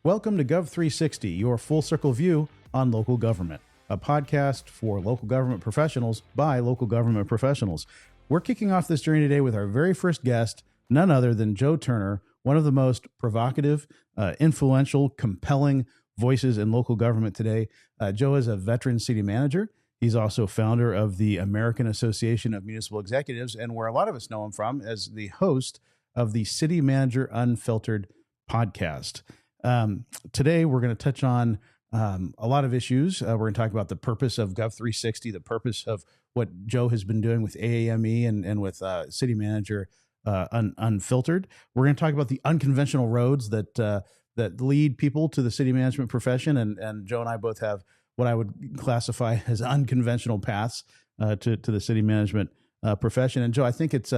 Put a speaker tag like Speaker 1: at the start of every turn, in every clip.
Speaker 1: Welcome to Gov360, your full circle view on local government, a podcast for local government professionals by local government professionals. We're kicking off this journey today with our very first guest, none other than Joe Turner, one of the most provocative, influential, compelling voices in local government today. Joe is a veteran city manager. He's also founder of the American Association of Municipal Executives, and where a lot of us know him from as the host of the City Manager Unfiltered podcast. Today, we're going to touch on a lot of issues. We're going to talk about the purpose of Gov360, the purpose of what Joe has been doing with AAME and with City Manager Unfiltered. We're going to talk about the unconventional roads that lead people to the city management profession. And Joe and I both have what I would classify as unconventional paths to the city management profession. And Joe, I think it's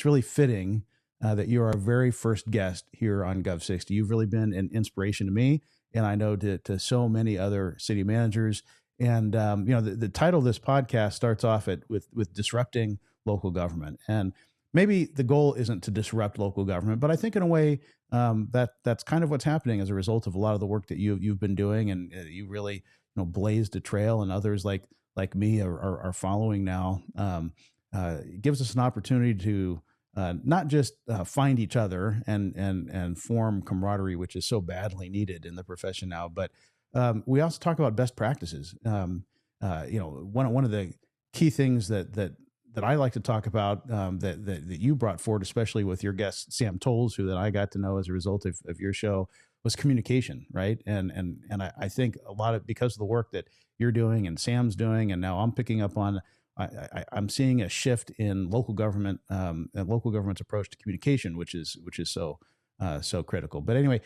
Speaker 1: really fitting that you're our very first guest here on Gov360. You've really been an inspiration to me, and I know to so many other city managers. And the title of this podcast starts off with disrupting local government. And maybe the goal isn't to disrupt local government, but I think in a way that's kind of what's happening as a result of a lot of the work that you've been doing, and you really blazed a trail, and others like me are following now. It gives us an opportunity to not just find each other and form camaraderie, which is so badly needed in the profession now, but we also talk about best practices. One of the key things that I like to talk about that you brought forward, especially with your guest Sam Tolles, who that I got to know as a result of your show, was communication, right? And I think a lot of, because of the work that you're doing and Sam's doing, and now I'm picking up on, I'm seeing a shift in local government and local government's approach to communication, which is so critical. But anyway,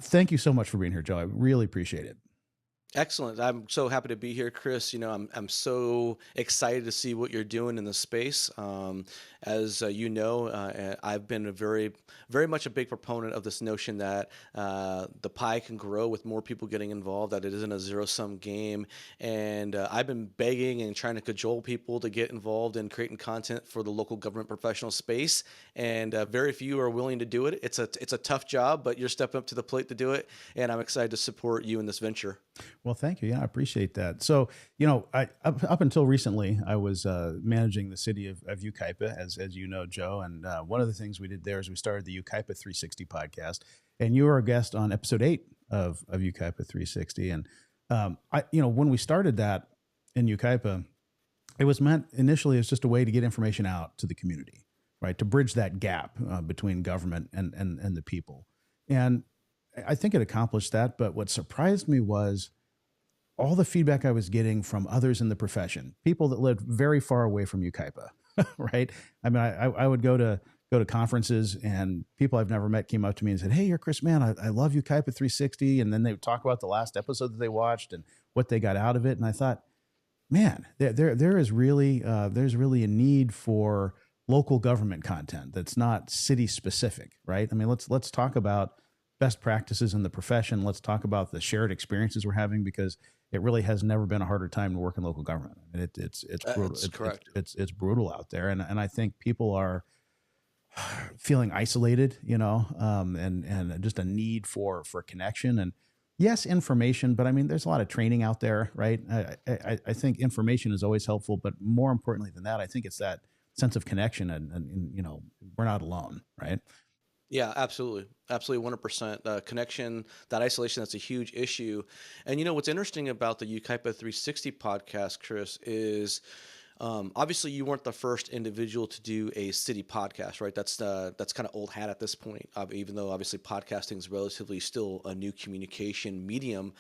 Speaker 1: thank you so much for being here, Joe. I really appreciate it.
Speaker 2: Excellent. I'm so happy to be here, Chris. I'm so excited to see what you're doing in the space. As I've been very much a big proponent of this notion that the pie can grow with more people getting involved, that it isn't a zero-sum game. And I've been begging and trying to cajole people to get involved in creating content for the local government professional space. And very few are willing to do it. It's a tough job, but you're stepping up to the plate to do it. And I'm excited to support you in this venture.
Speaker 1: Well, thank you. Yeah, I appreciate that. So, up until recently, I was managing the city of Yucaipa, as you know, Joe. And one of the things we did there is we started the Yucaipa 360 podcast, and you were a guest on episode 8 of Yucaipa 360. And when we started that in Yucaipa, it was meant initially as just a way to get information out to the community, right, to bridge that gap between government and the people. And I think it accomplished that, but what surprised me was all the feedback I was getting from others in the profession, people that lived very far away from Yucaipa, right? I mean, I would go to conferences, and people I've never met came up to me and said, "Hey, you're Chris Mann. I love Yucaipa 360." And then they would talk about the last episode that they watched and what they got out of it. And I thought, man, there's really a need for local government content that's not city specific, right? I mean, let's talk about best practices in the profession. Let's talk about the shared experiences we're having, because it really has never been a harder time to work in local government. I mean, it's brutal.
Speaker 2: Correct.
Speaker 1: It's brutal out there, and I think people are feeling isolated, and just a need for connection, and yes, information. But I mean, there's a lot of training out there, right? I think information is always helpful, but more importantly than that, I think it's that sense of connection, and we're not alone, right?
Speaker 2: Yeah, absolutely. Absolutely, 100%. Connection, that isolation, that's a huge issue. And what's interesting about the Yucaipa 360 podcast, Chris, is obviously you weren't the first individual to do a city podcast, right? That's kind of old hat at this point, even though obviously podcasting is relatively still a new communication medium.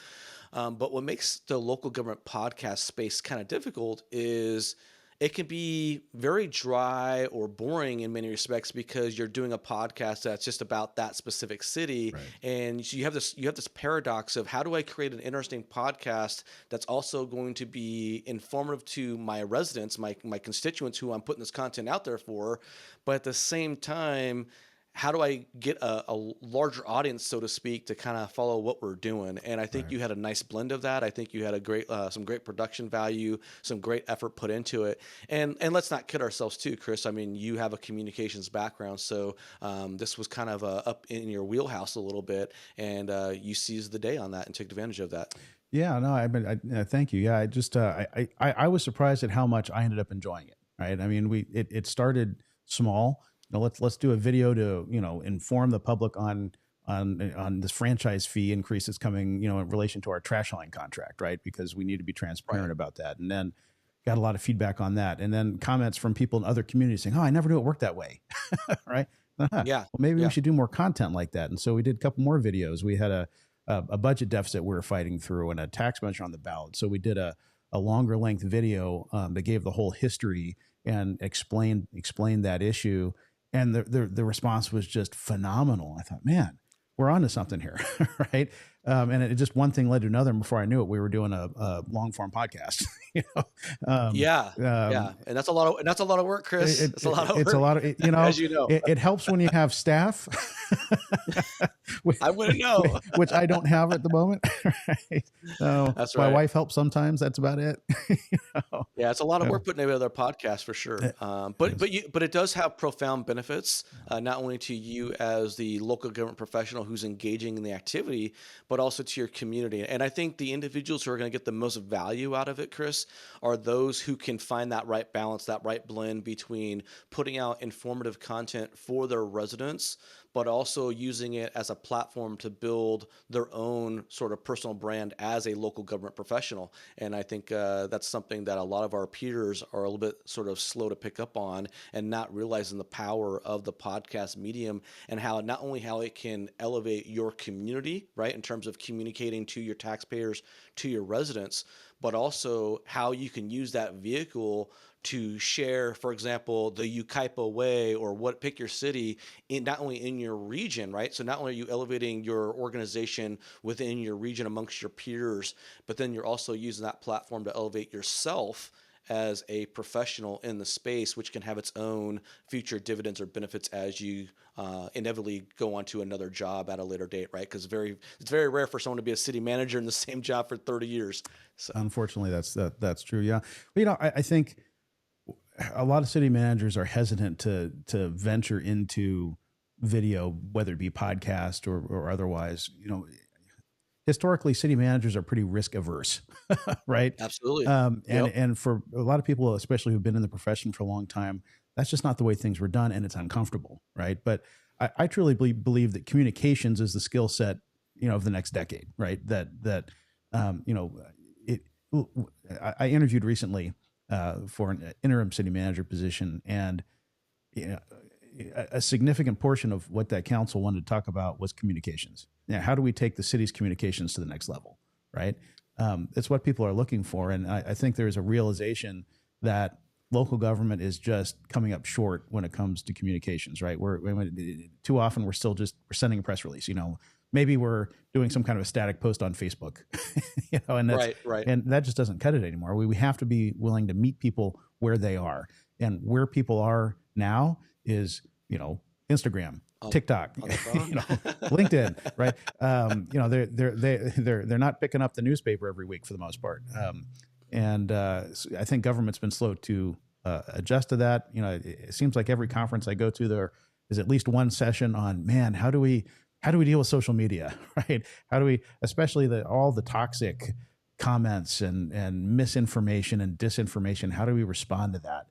Speaker 2: But what makes the local government podcast space kind of difficult is it can be very dry or boring in many respects, because you're doing a podcast that's just about that specific city.
Speaker 1: Right.
Speaker 2: And you have this paradox of, how do I create an interesting podcast that's also going to be informative to my residents, my constituents who I'm putting this content out there for, but at the same time how do I get a larger audience, so to speak, to kind of follow what we're doing? And I think
Speaker 1: Right.
Speaker 2: you had a nice blend of that. I think you had a great, some great production value, some great effort put into it. And let's not kid ourselves too, Chris. I mean, you have a communications background, so this was kind of up in your wheelhouse a little bit, and you seized the day on that and took advantage of that.
Speaker 1: Yeah, no, thank you. Yeah, I just, I was surprised at how much I ended up enjoying it. Right. I mean, it started small. You know, let's do a video to, inform the public on this franchise fee increase that's coming, in relation to our trash line contract, right? Because we need to be transparent
Speaker 2: Right.
Speaker 1: about that. And then got a lot of feedback on that. And then comments from people in other communities saying, "Oh, I never knew it worked that way." Right.
Speaker 2: Yeah.
Speaker 1: Well, maybe we
Speaker 2: Yeah.
Speaker 1: should do more content like that. And so we did a couple more videos. We had a budget deficit we were fighting through and a tax measure on the ballot. So we did a longer length video that gave the whole history and explained that issue. And the response was just phenomenal. I thought, man, we're onto something here, right? And it just one thing led to another. And before I knew it, we were doing a long form podcast. you know, um,
Speaker 2: Yeah.
Speaker 1: um,
Speaker 2: Yeah. And that's a lot of work, Chris. It's a lot of
Speaker 1: it's
Speaker 2: work,
Speaker 1: a lot of
Speaker 2: as you know.
Speaker 1: it helps when you have staff, which,
Speaker 2: I wouldn't know.
Speaker 1: which I don't have at the moment. Right? So
Speaker 2: That's
Speaker 1: my
Speaker 2: right.
Speaker 1: wife helps sometimes. That's about it. You know?
Speaker 2: Yeah, it's a lot of
Speaker 1: Yeah.
Speaker 2: work putting together a podcast for sure.
Speaker 1: It
Speaker 2: But it does have profound benefits, not only to you as the local government professional who's engaging in the activity, but also to your community. And I think the individuals who are going to get the most value out of it, Chris, are those who can find that right balance, that right blend between putting out informative content for their residents, but also using it as a platform to build their own sort of personal brand as a local government professional. And I think that's something that a lot of our peers are a little bit sort of slow to pick up on, and not realizing the power of the podcast medium, and how not only how it can elevate your community, right, in terms of communicating to your taxpayers, to your residents, but also how you can use that vehicle to share, for example, the Ukaipa way, or pick your city, in not only in your region, right? So not only are you elevating your organization within your region amongst your peers, but then you're also using that platform to elevate yourself as a professional in the space, which can have its own future dividends or benefits as you inevitably go on to another job at a later date, right? Because it's very rare for someone to be a city manager in the same job for 30 years. So
Speaker 1: Unfortunately, that's true. Yeah. But, I think a lot of city managers are hesitant to venture into video, whether it be podcast or otherwise. Historically, city managers are pretty risk averse, right?
Speaker 2: absolutely.
Speaker 1: And
Speaker 2: Yep.
Speaker 1: and for a lot of people, especially who've been in the profession for a long time, that's just not the way things were done, and it's uncomfortable, right? But I truly believe that communications is the skill set, of the next decade, right? It. I interviewed recently for an interim city manager position, and you know, a significant portion of what that council wanted to talk about was communications. How do we take the city's communications to the next level, right? It's what people are looking for, and I think there's a realization that local government is just coming up short when it comes to communications, right? Too often we're sending a press release. Maybe we're doing some kind of a static post on Facebook, and
Speaker 2: Right.
Speaker 1: and that just doesn't cut it anymore. We have to be willing to meet people where they are, and where people are now is Instagram, TikTok,
Speaker 2: On the phone.
Speaker 1: LinkedIn, right? They're not picking up the newspaper every week for the most part, and I think government's been slow to adjust to that. It seems like every conference I go to, there is at least one session on, man, how do we deal with social media, right? How do we, especially all the toxic comments and misinformation and disinformation, how do we respond to that?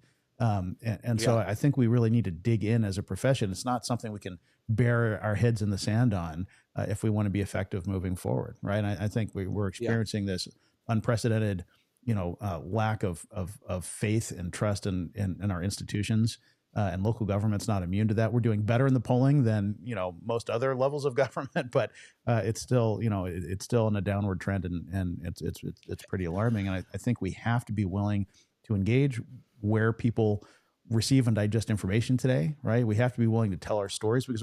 Speaker 1: So
Speaker 2: Yeah.
Speaker 1: I think we really need to dig in as a profession. It's not something we can bury our heads in the sand on if we want to be effective moving forward, right? And I think we're experiencing this unprecedented, lack of faith and trust in our institutions. And local government's not immune to that. We're doing better in the polling than most other levels of government, but it's still it's still in a downward trend, and it's pretty alarming. And I think we have to be willing to engage where people receive and digest information today, right? We have to be willing to tell our stories, because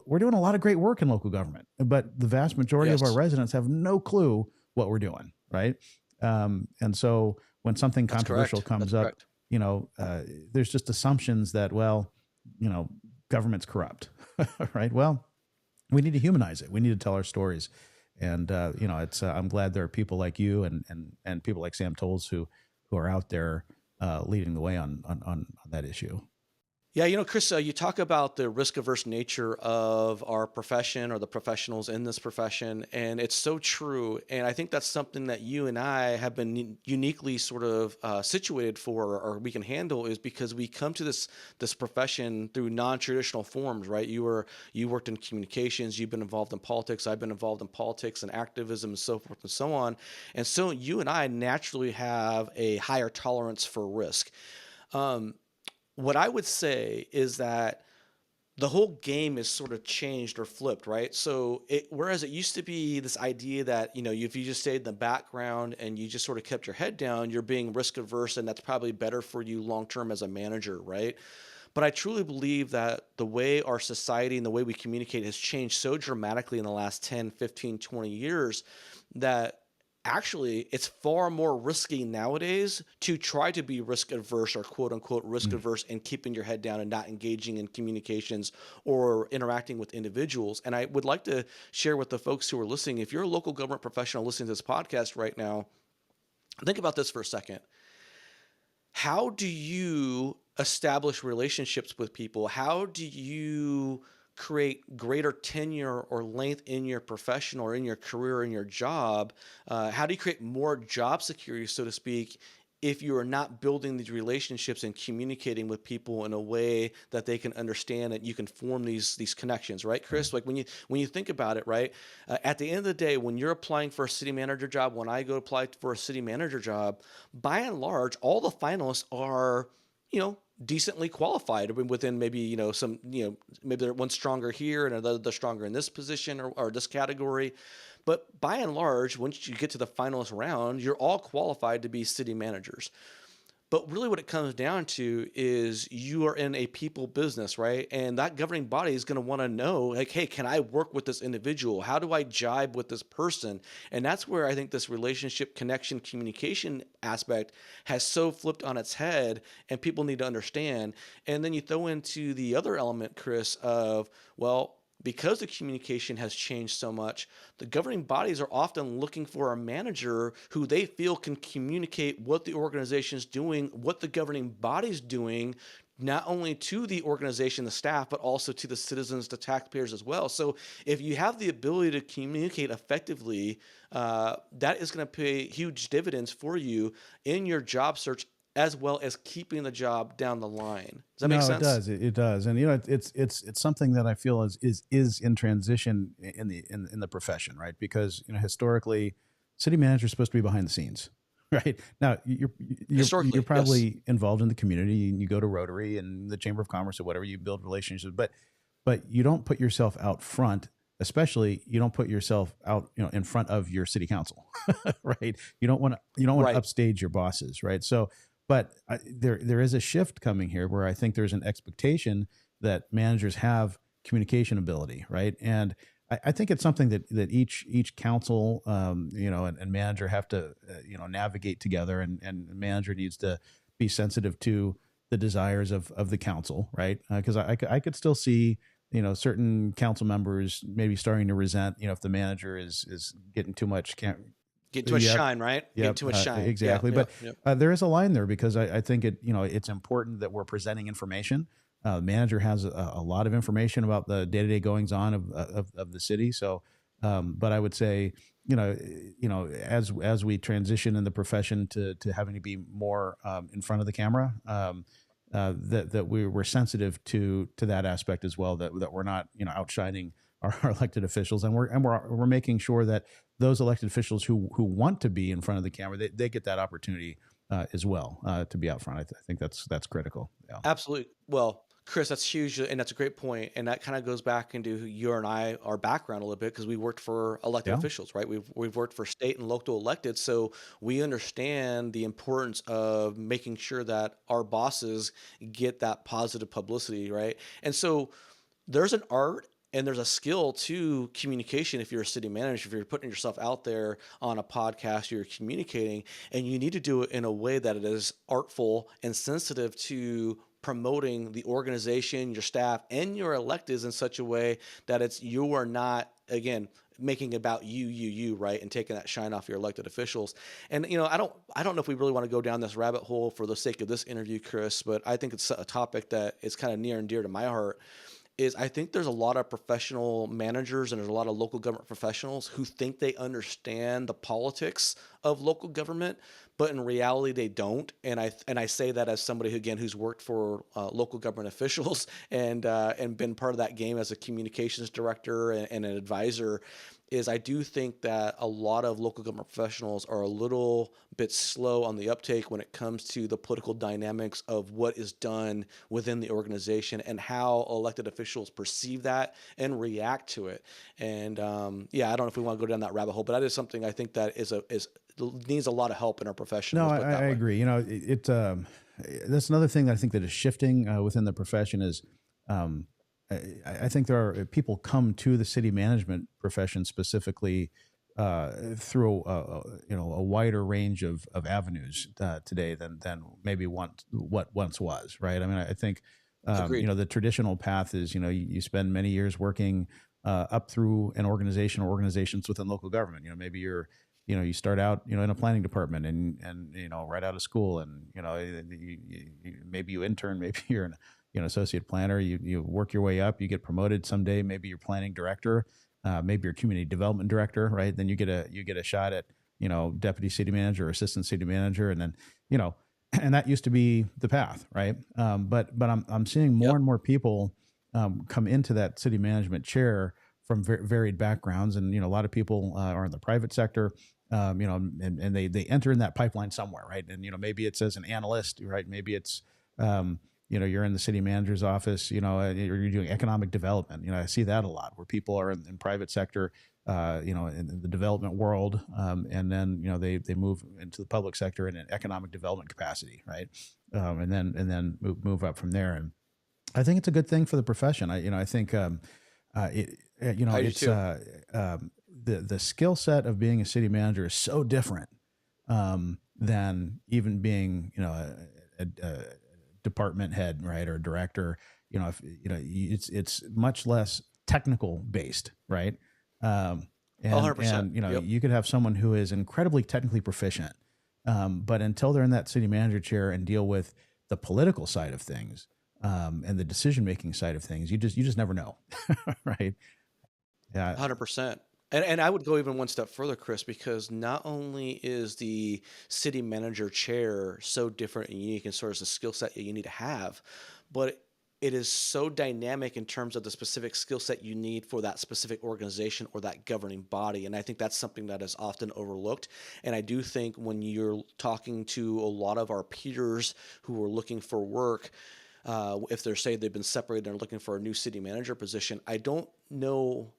Speaker 1: we're doing a lot of great work in local government, but the vast majority of our
Speaker 2: Yes.
Speaker 1: residents have no clue what we're doing, right? And so when something
Speaker 2: That's
Speaker 1: controversial
Speaker 2: correct.
Speaker 1: comes
Speaker 2: That's
Speaker 1: up,
Speaker 2: correct.
Speaker 1: there's just assumptions that, government's corrupt, Right. Well, we need to humanize it. We need to tell our stories. And, it's, I'm glad there are people like you and people like Sam Tolles who are out there leading the way on that issue.
Speaker 2: Yeah, Chris, you talk about the risk averse nature of our profession or the professionals in this profession, and it's so true. And I think that's something that you and I have been uniquely sort of situated for, or we can handle, is because we come to this profession through non-traditional forms, right? You worked in communications, you've been involved in politics, I've been involved in politics and activism, and so forth and so on. And so you and I naturally have a higher tolerance for risk. Um, what I would say is that the whole game is sort of changed or flipped, right? So whereas it used to be this idea that, if you just stayed in the background and you just sort of kept your head down, you're being risk averse and that's probably better for you long term as a manager, right? But I truly believe that the way our society and the way we communicate has changed so dramatically in the last 10, 15, 20 years that actually it's far more risky nowadays to try to be risk averse or quote unquote risk
Speaker 1: Mm.
Speaker 2: averse and keeping your head down and not engaging in communications or interacting with individuals. And I would like to share with the folks who are listening, if you're a local government professional listening to this podcast right now, think about this for a second. How do you establish relationships with people? How do you create greater tenure or length in your profession or in your career or in your job? How do you create more job security, so to speak, if you are not building these relationships and communicating with people in a way that they can understand that you can form these connections, right,
Speaker 1: Right.
Speaker 2: Chris? Like when you think about it, right? At the end of the day, when you're applying for a city manager job, when I go apply for a city manager job, by and large, all the finalists are, decently qualified within maybe, some, maybe they're one stronger here and another they're stronger in this position or this category. But by and large, once you get to the finalist round, you're all qualified to be city managers. But really, what it comes down to is you are in a people business, right? And that governing body is going to want to know, like, hey, can I work with this individual? How do I jibe with this person? And that's where I think this relationship, connection, communication aspect has so flipped on its head, and people need to understand. And then you throw into the other element, Chris, of, well, because the communication has changed so much, the governing bodies are often looking for a manager who they feel can communicate what the organization is doing, what the governing body's doing, not only to the organization, the staff, but also to the citizens, the taxpayers as well. So if you have the ability to communicate effectively, that is going to pay huge dividends for you in your job search as well as keeping the job down the line. Does that make
Speaker 1: No, it
Speaker 2: sense?
Speaker 1: does. It does, and it's something that I feel is in transition in the profession, right? Because historically, city manager is supposed to be behind the scenes, right? Now you're
Speaker 2: Historically, yes.
Speaker 1: probably involved in the community, and you go to Rotary and the Chamber of Commerce or whatever. You build relationships, but you don't put yourself out front. Especially, you don't put yourself out, in front of your city council, right? You don't want to
Speaker 2: Right.
Speaker 1: upstage your bosses, right? So but there is a shift coming here where I think there's an expectation that managers have communication ability, right? And I think it's something that each council, and manager have to, navigate together, and manager needs to be sensitive to the desires of the council, right? Because I could still see, certain council members maybe starting to resent, if the manager is getting too much.
Speaker 2: Getting too much
Speaker 1: Yep,
Speaker 2: shine, right? Getting
Speaker 1: yep,
Speaker 2: too much shine. Yeah,
Speaker 1: exactly.
Speaker 2: yeah,
Speaker 1: But
Speaker 2: yeah.
Speaker 1: there is a line there because I think it's important that we're presenting information. The manager has a lot of information about the day to day goings on of the city. So, but I would say, as we transition in the profession to having to be more in front of the camera, that we're sensitive to that aspect as well. That we're not outshining our elected officials, and we're making sure that those elected officials who want to be in front of the camera, they get that opportunity as well to be out front. I think that's critical. Yeah.
Speaker 2: Absolutely. Well, Chris, that's huge, and that's a great point. And that kind of goes back into who you and I, our background a little bit, because we worked for elected
Speaker 1: Yeah.
Speaker 2: officials, right? We've worked for state and local elected, so we understand the importance of making sure that our bosses get that positive publicity, right? And so there's an art and there's a skill to communication if you're a city manager, if you're putting yourself out there on a podcast, you're communicating, and you need to do it in a way that it is artful and sensitive to promoting the organization, your staff, and your electeds in such a way that you are not, again, making about you, right, and taking that shine off your elected officials. And I don't know if we really want to go down this rabbit hole for the sake of this interview, Chris, but I think it's a topic that is kind of near and dear to my heart. Is I think there's a lot of professional managers and there's a lot of local government professionals who think they understand the politics of local government, but in reality they don't. And I say that as somebody who's worked for local government officials and been part of that game as a communications director and an advisor. Is I do think that a lot of local government professionals are a little bit slow on the uptake when it comes to the political dynamics of what is done within the organization and how elected officials perceive that and react to it. And yeah, I don't know if we want to go down that rabbit hole, but that is something I think that is needs a lot of help in our profession.
Speaker 1: No,
Speaker 2: Let's put it that
Speaker 1: I
Speaker 2: way.
Speaker 1: agree. That's another thing that I think that is shifting within the profession is, I think there are people come to the city management profession specifically through a wider range of avenues today than maybe what once was, right? I mean, I think
Speaker 2: Agreed.
Speaker 1: the traditional path is you spend many years working up through an organization or organizations within local government. Maybe you start out in a planning department and right out of school, and maybe you intern, maybe you're an associate planner, you work your way up, you get promoted someday, maybe you're planning director, maybe you're community development director, right? Then you get a shot at deputy city manager or assistant city manager, and then and that used to be the path, right? But I'm seeing more and more people come into that city management chair from varied backgrounds, and a lot of people are in the private sector, and they enter in that pipeline somewhere, right? And maybe it's as an analyst, right? Maybe it's you're in the city manager's office, you're doing economic development. I see that a lot where people are in private sector, in the development world, and then they move into the public sector in an economic development capacity, right? And then move up from there. And I think it's a good thing for the profession. I think
Speaker 2: I do
Speaker 1: it's
Speaker 2: too.
Speaker 1: The skill set of being a city manager is so different than even being a department head, right, or director. It's much less technical based, right? And
Speaker 2: 100%.
Speaker 1: and
Speaker 2: Yep.
Speaker 1: you could have someone who is incredibly technically proficient, but until they're in that city manager chair and deal with the political side of things and the decision making side of things, you just never know, right? Yeah.
Speaker 2: 100%. And I would go even one step further, Chris, because not only is the city manager chair so different and unique and sort of the skill set that you need to have, but it is so dynamic in terms of the specific skill set you need for that specific organization or that governing body. And I think that's something that is often overlooked. And I do think when you're talking to a lot of our peers who are looking for work, if they're say they've been separated and are looking for a new city manager position, I don't know.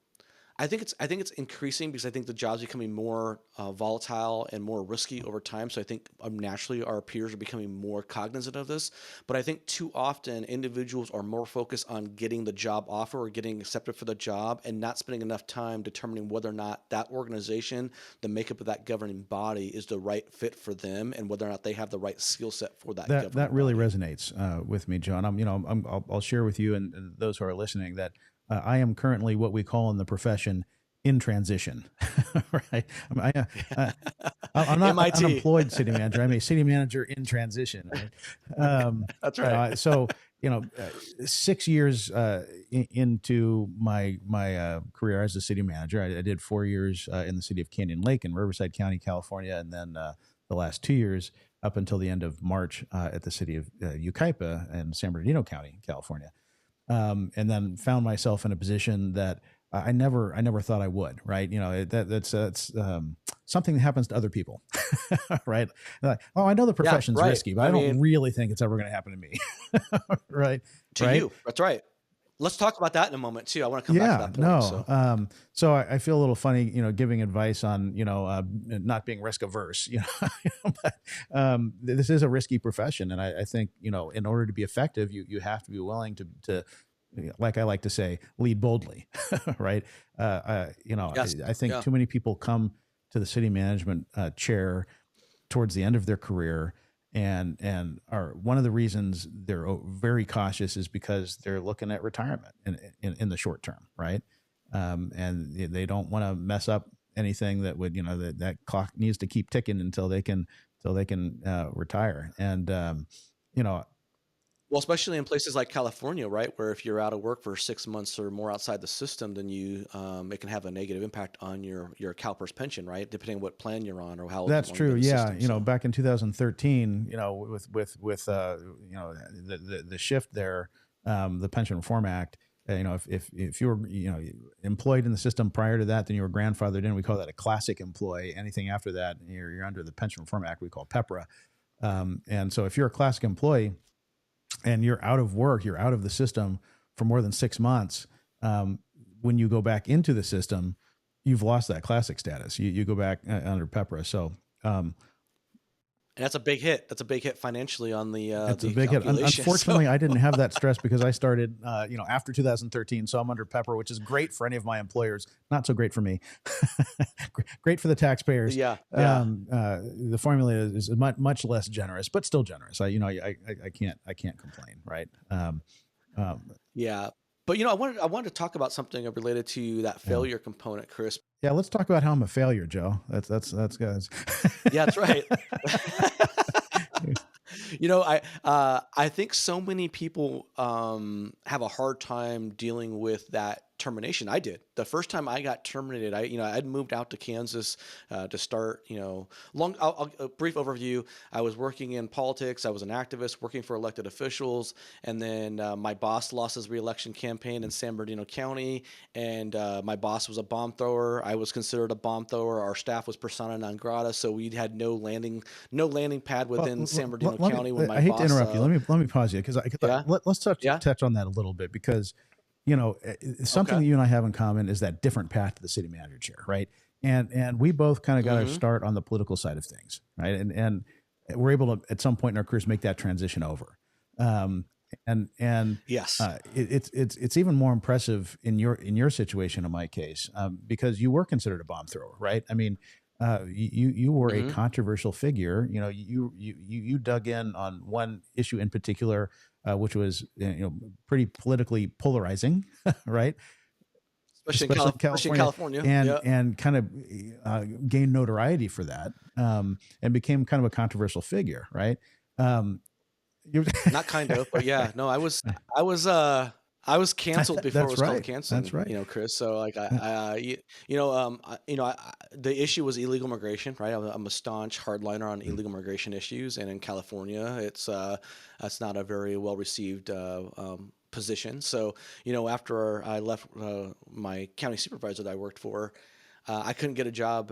Speaker 2: I think it's increasing because I think the job's becoming more volatile and more risky over time. So I think naturally our peers are becoming more cognizant of this. But I think too often individuals are more focused on getting the job offer or getting accepted for the job and not spending enough time determining whether or not that organization, the makeup of that governing body, is the right fit for them and whether or not they have the right skill set for that governing
Speaker 1: That really
Speaker 2: body.
Speaker 1: resonates with me, John. I'll share with you and those who are listening that I am currently what we call in the profession in transition, right? I'm not an
Speaker 2: MIT.
Speaker 1: unemployed city manager. I'm a city manager in transition, right?
Speaker 2: That's right.
Speaker 1: So 6 years into my career as a city manager, I did 4 years in the city of Canyon Lake in Riverside County, California, and then the last 2 years up until the end of March at the city of Yucaipa in San Bernardino County, California. And then found myself in a position that I never thought I would. Right? That's something that happens to other people, right? Like, oh, I know the
Speaker 2: Yeah,
Speaker 1: profession's
Speaker 2: right.
Speaker 1: risky, but
Speaker 2: I
Speaker 1: I don't
Speaker 2: mean,
Speaker 1: really think it's ever going to happen to me, right?
Speaker 2: to
Speaker 1: Right?
Speaker 2: you. That's right. Let's talk about that in a moment too. I want to come back to
Speaker 1: Yeah,
Speaker 2: that point.
Speaker 1: no.
Speaker 2: So
Speaker 1: So I feel a little funny, giving advice on, not being risk averse, but this is a risky profession. And I think, in order to be effective, you have to be willing to, like I like to say, lead boldly, right?
Speaker 2: yes,
Speaker 1: I think
Speaker 2: yeah,
Speaker 1: too many people come to the city management chair towards the end of their career and are one of the reasons they're very cautious is because they're looking at retirement in the short term, right? And they don't want to mess up anything that would, that clock needs to keep ticking until they can retire. And
Speaker 2: Well, especially in places like California, right, where if you're out of work for 6 months or more outside the system, then it can have a negative impact on your CalPERS pension, right, depending on what plan you're on or how
Speaker 1: that's
Speaker 2: long you've been
Speaker 1: true.
Speaker 2: in the
Speaker 1: Yeah,
Speaker 2: system. So
Speaker 1: back in 2013, with the shift there, the Pension Reform Act. If you were employed in the system prior to that, then you were grandfathered in. We call that a classic employee. Anything after that, you're under the Pension Reform Act. We call PEPRA. And so if you're a classic employee and you're out of work, you're out of the system for more than 6 months, when you go back into the system, you've lost that classic status. You go back under PEPRA. So
Speaker 2: and that's a big hit. That's a big hit financially on the
Speaker 1: it's a
Speaker 2: the
Speaker 1: big hit.
Speaker 2: calculation.
Speaker 1: Unfortunately, I didn't have that stress because I started, after 2013. So I'm under PEPRA, which is great for any of my employers. Not so great for me. Great for the taxpayers.
Speaker 2: Yeah, yeah.
Speaker 1: The formula is much less generous, but still generous. I can't complain. Right.
Speaker 2: Yeah. But I wanted to talk about something related to that failure component, Chris.
Speaker 1: Yeah, let's talk about how I'm a failure, Joe. That's guys.
Speaker 2: Yeah, that's right. I think so many people have a hard time dealing with that termination. I did. The first time I got terminated, I'd moved out to Kansas to start, a brief overview. I was working in politics. I was an activist working for elected officials. And then my boss lost his reelection campaign in San Bernardino County. And my boss was a bomb thrower. I was considered a bomb thrower. Our staff was persona non grata. So we had no landing pad within San Bernardino County when my boss...
Speaker 1: I hate to interrupt you. Let me pause you because let's touch on that a little bit because something that you and I have in common is that different path to the city manager chair, right? And we both kind of got our start on the political side of things, right? And we're able to at some point in our careers make that transition over.
Speaker 2: Yes,
Speaker 1: it's even more impressive in your situation, in my case, because you were considered a bomb thrower, right? I mean, you were a controversial figure. You dug in on one issue in particular, which was pretty politically polarizing, right?
Speaker 2: Especially in California,
Speaker 1: and kind of gained notoriety for that, and became kind of a controversial figure, right?
Speaker 2: Not kind of, but yeah, no, I was canceled before it was called canceling.
Speaker 1: That's right.
Speaker 2: Chris. So like the issue was illegal immigration, right? I'm a staunch hardliner on illegal immigration issues, and in California, that's not a very well received position. So after I left my county supervisor that I worked for, I couldn't get a job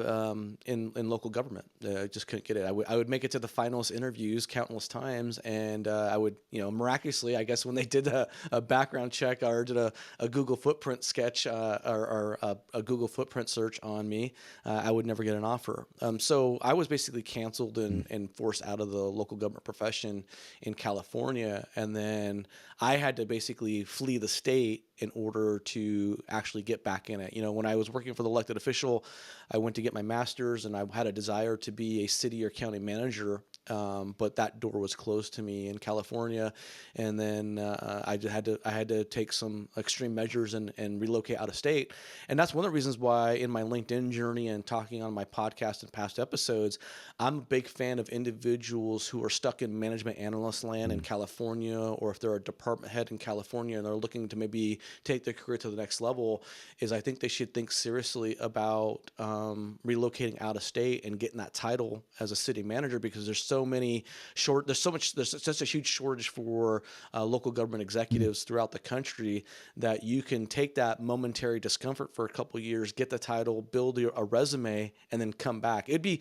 Speaker 2: in local government. I just couldn't get it. I would make it to the finalist interviews countless times, and I would, miraculously, I guess when they did a background check or did a Google footprint sketch or a Google footprint search on me, I would never get an offer. So I was basically canceled and forced out of the local government profession in California, and then I had to basically flee the state in order to actually get back in it. When I was working for the elected official, I went to get my master's, and I had a desire to be a city or county manager, but that door was closed to me in California. And then I had to take some extreme measures and relocate out of state. And that's one of the reasons why in my LinkedIn journey and talking on my podcast and past episodes, I'm a big fan of individuals who are stuck in management analyst land in California, or if they're a department head in California and they're looking to maybe take their career to the next level, is I think they should think seriously about relocating out of state and getting that title as a city manager, because there's such a huge shortage for local government executives throughout the country that you can take that momentary discomfort for a couple of years, get the title, build a resume, and then come back. I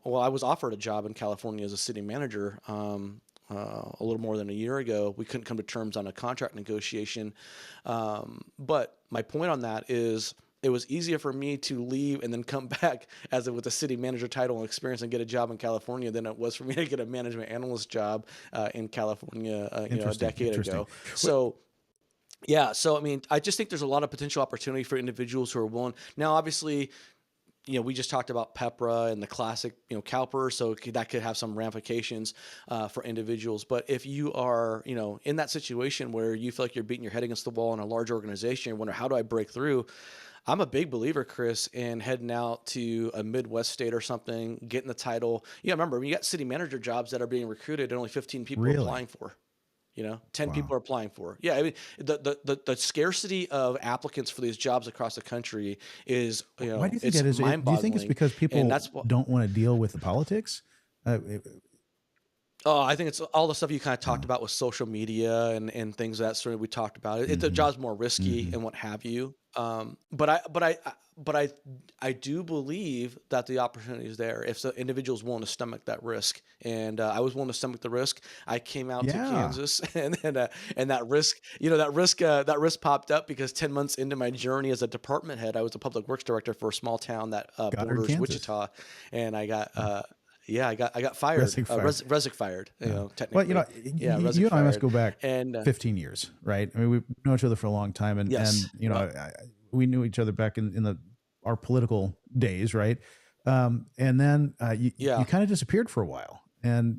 Speaker 2: was offered a job in California as a city manager a little more than a year ago. We couldn't come to terms on a contract negotiation. But my point on that is it was easier for me to leave and then come back with a city manager title and experience and get a job in California than it was for me to get a management analyst job in California, a decade ago. So, yeah. So, I mean, I just think there's a lot of potential opportunity for individuals who are willing. Now, obviously, we just talked about PEPRA and the classic, CalPERS, so that could have some ramifications for individuals. But if you are, in that situation where you feel like you're beating your head against the wall in a large organization, you wonder, how do I break through? I'm a big believer, Chris, in heading out to a Midwest state or something, getting the title. Remember, you got city manager jobs that are being recruited and only 15 people are
Speaker 1: Really?
Speaker 2: applying for. 10
Speaker 1: Wow.
Speaker 2: people are applying for. Yeah, I mean, the scarcity of applicants for these jobs across the country is,
Speaker 1: Why do you think
Speaker 2: it's
Speaker 1: that is? Do you think it's
Speaker 2: mind-boggling,
Speaker 1: because
Speaker 2: and
Speaker 1: people
Speaker 2: that's what.
Speaker 1: don't want to deal with the politics?
Speaker 2: Oh, I think it's all the stuff you kind of talked
Speaker 1: Oh.
Speaker 2: about with social media and things of that sort of we talked about. The
Speaker 1: Mm-hmm.
Speaker 2: job's more risky
Speaker 1: Mm-hmm.
Speaker 2: and what have you. But I do believe that the opportunity is there if the individual's willing to stomach that risk. And I was willing to stomach the risk. I came out to
Speaker 1: Yeah.
Speaker 2: Kansas, and that risk popped up because 10 months into my journey as a department head, I was a public works director for a small town that
Speaker 1: Goddard,
Speaker 2: borders
Speaker 1: Kansas.
Speaker 2: Wichita, and I got
Speaker 1: Yeah.
Speaker 2: yeah, I got fired.
Speaker 1: Resig fired.
Speaker 2: Resic fired.
Speaker 1: Yeah. Well,
Speaker 2: Technically, yeah, Resic
Speaker 1: you and I must
Speaker 2: fired.
Speaker 1: go back
Speaker 2: And
Speaker 1: 15 years, right? I mean, we know each other for a long time, and
Speaker 2: yes, yep,
Speaker 1: we knew each other back in our political days, right? And then you
Speaker 2: yeah,
Speaker 1: kind of disappeared for a while, and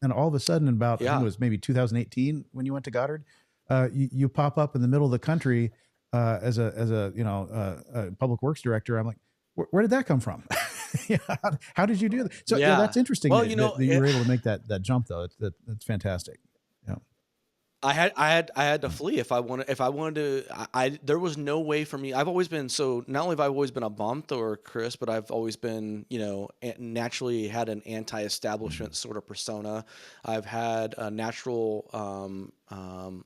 Speaker 1: and all of a sudden, about I think it
Speaker 2: yeah,
Speaker 1: was maybe 2018 when you went to Goddard, you pop up in the middle of the country as a public works director. I'm like, where did that come from? Yeah, how did you do that? So yeah,
Speaker 2: yeah.
Speaker 1: that's interesting
Speaker 2: Well,
Speaker 1: that you were able to make that jump though. That's fantastic. Yeah.
Speaker 2: I had to flee if I wanted to. There was no way for me. I've always been so. Not only have I always been a bomb thrower, Chris, but I've always been naturally had an
Speaker 1: Mhm.
Speaker 2: anti-establishment sort of persona. I've had a natural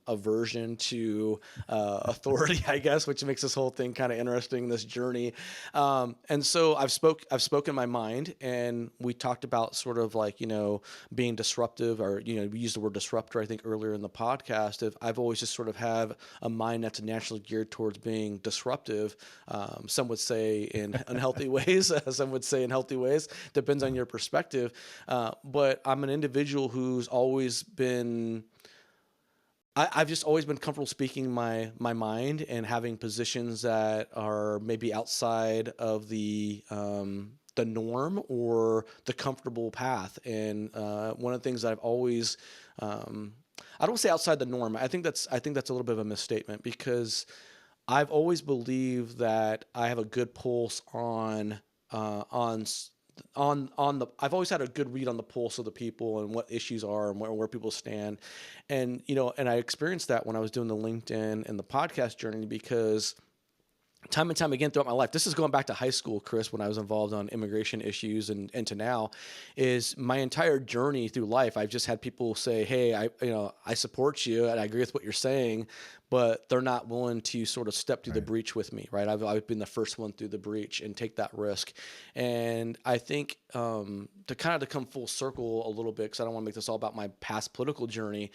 Speaker 2: aversion to authority, I guess, which makes this whole thing kind of interesting. This journey, and so I've spoken my mind, and we talked about sort of like being disruptive, or we used the word disruptor, I think, earlier in the podcast. If I've always just sort of have a mind that's naturally geared towards being disruptive. Some would say in unhealthy ways, some would say in healthy ways, depends on your perspective. But I'm an individual who's always been I've just always been comfortable speaking my mind and having positions that are maybe outside of the norm or the comfortable path. And one of the things that I've always I don't say outside the norm. I think that's a little bit of a misstatement, because I've always believed that I have a good pulse uh, on s- on the. I've always had a good read on the pulse of the people and what issues are and where people stand, and I experienced that when I was doing the LinkedIn and the podcast journey, because time and time again throughout my life, this is going back to high school, Chris, when I was involved on immigration issues, and to now, is my entire journey through life. I've just had people say, hey, I support you and I agree with what you're saying, but they're not willing to sort of step through the
Speaker 1: Right.
Speaker 2: breach with me, right? I've been the first one through the breach and take that risk. And I think to come full circle a little bit, because I don't want to make this all about my past political journey,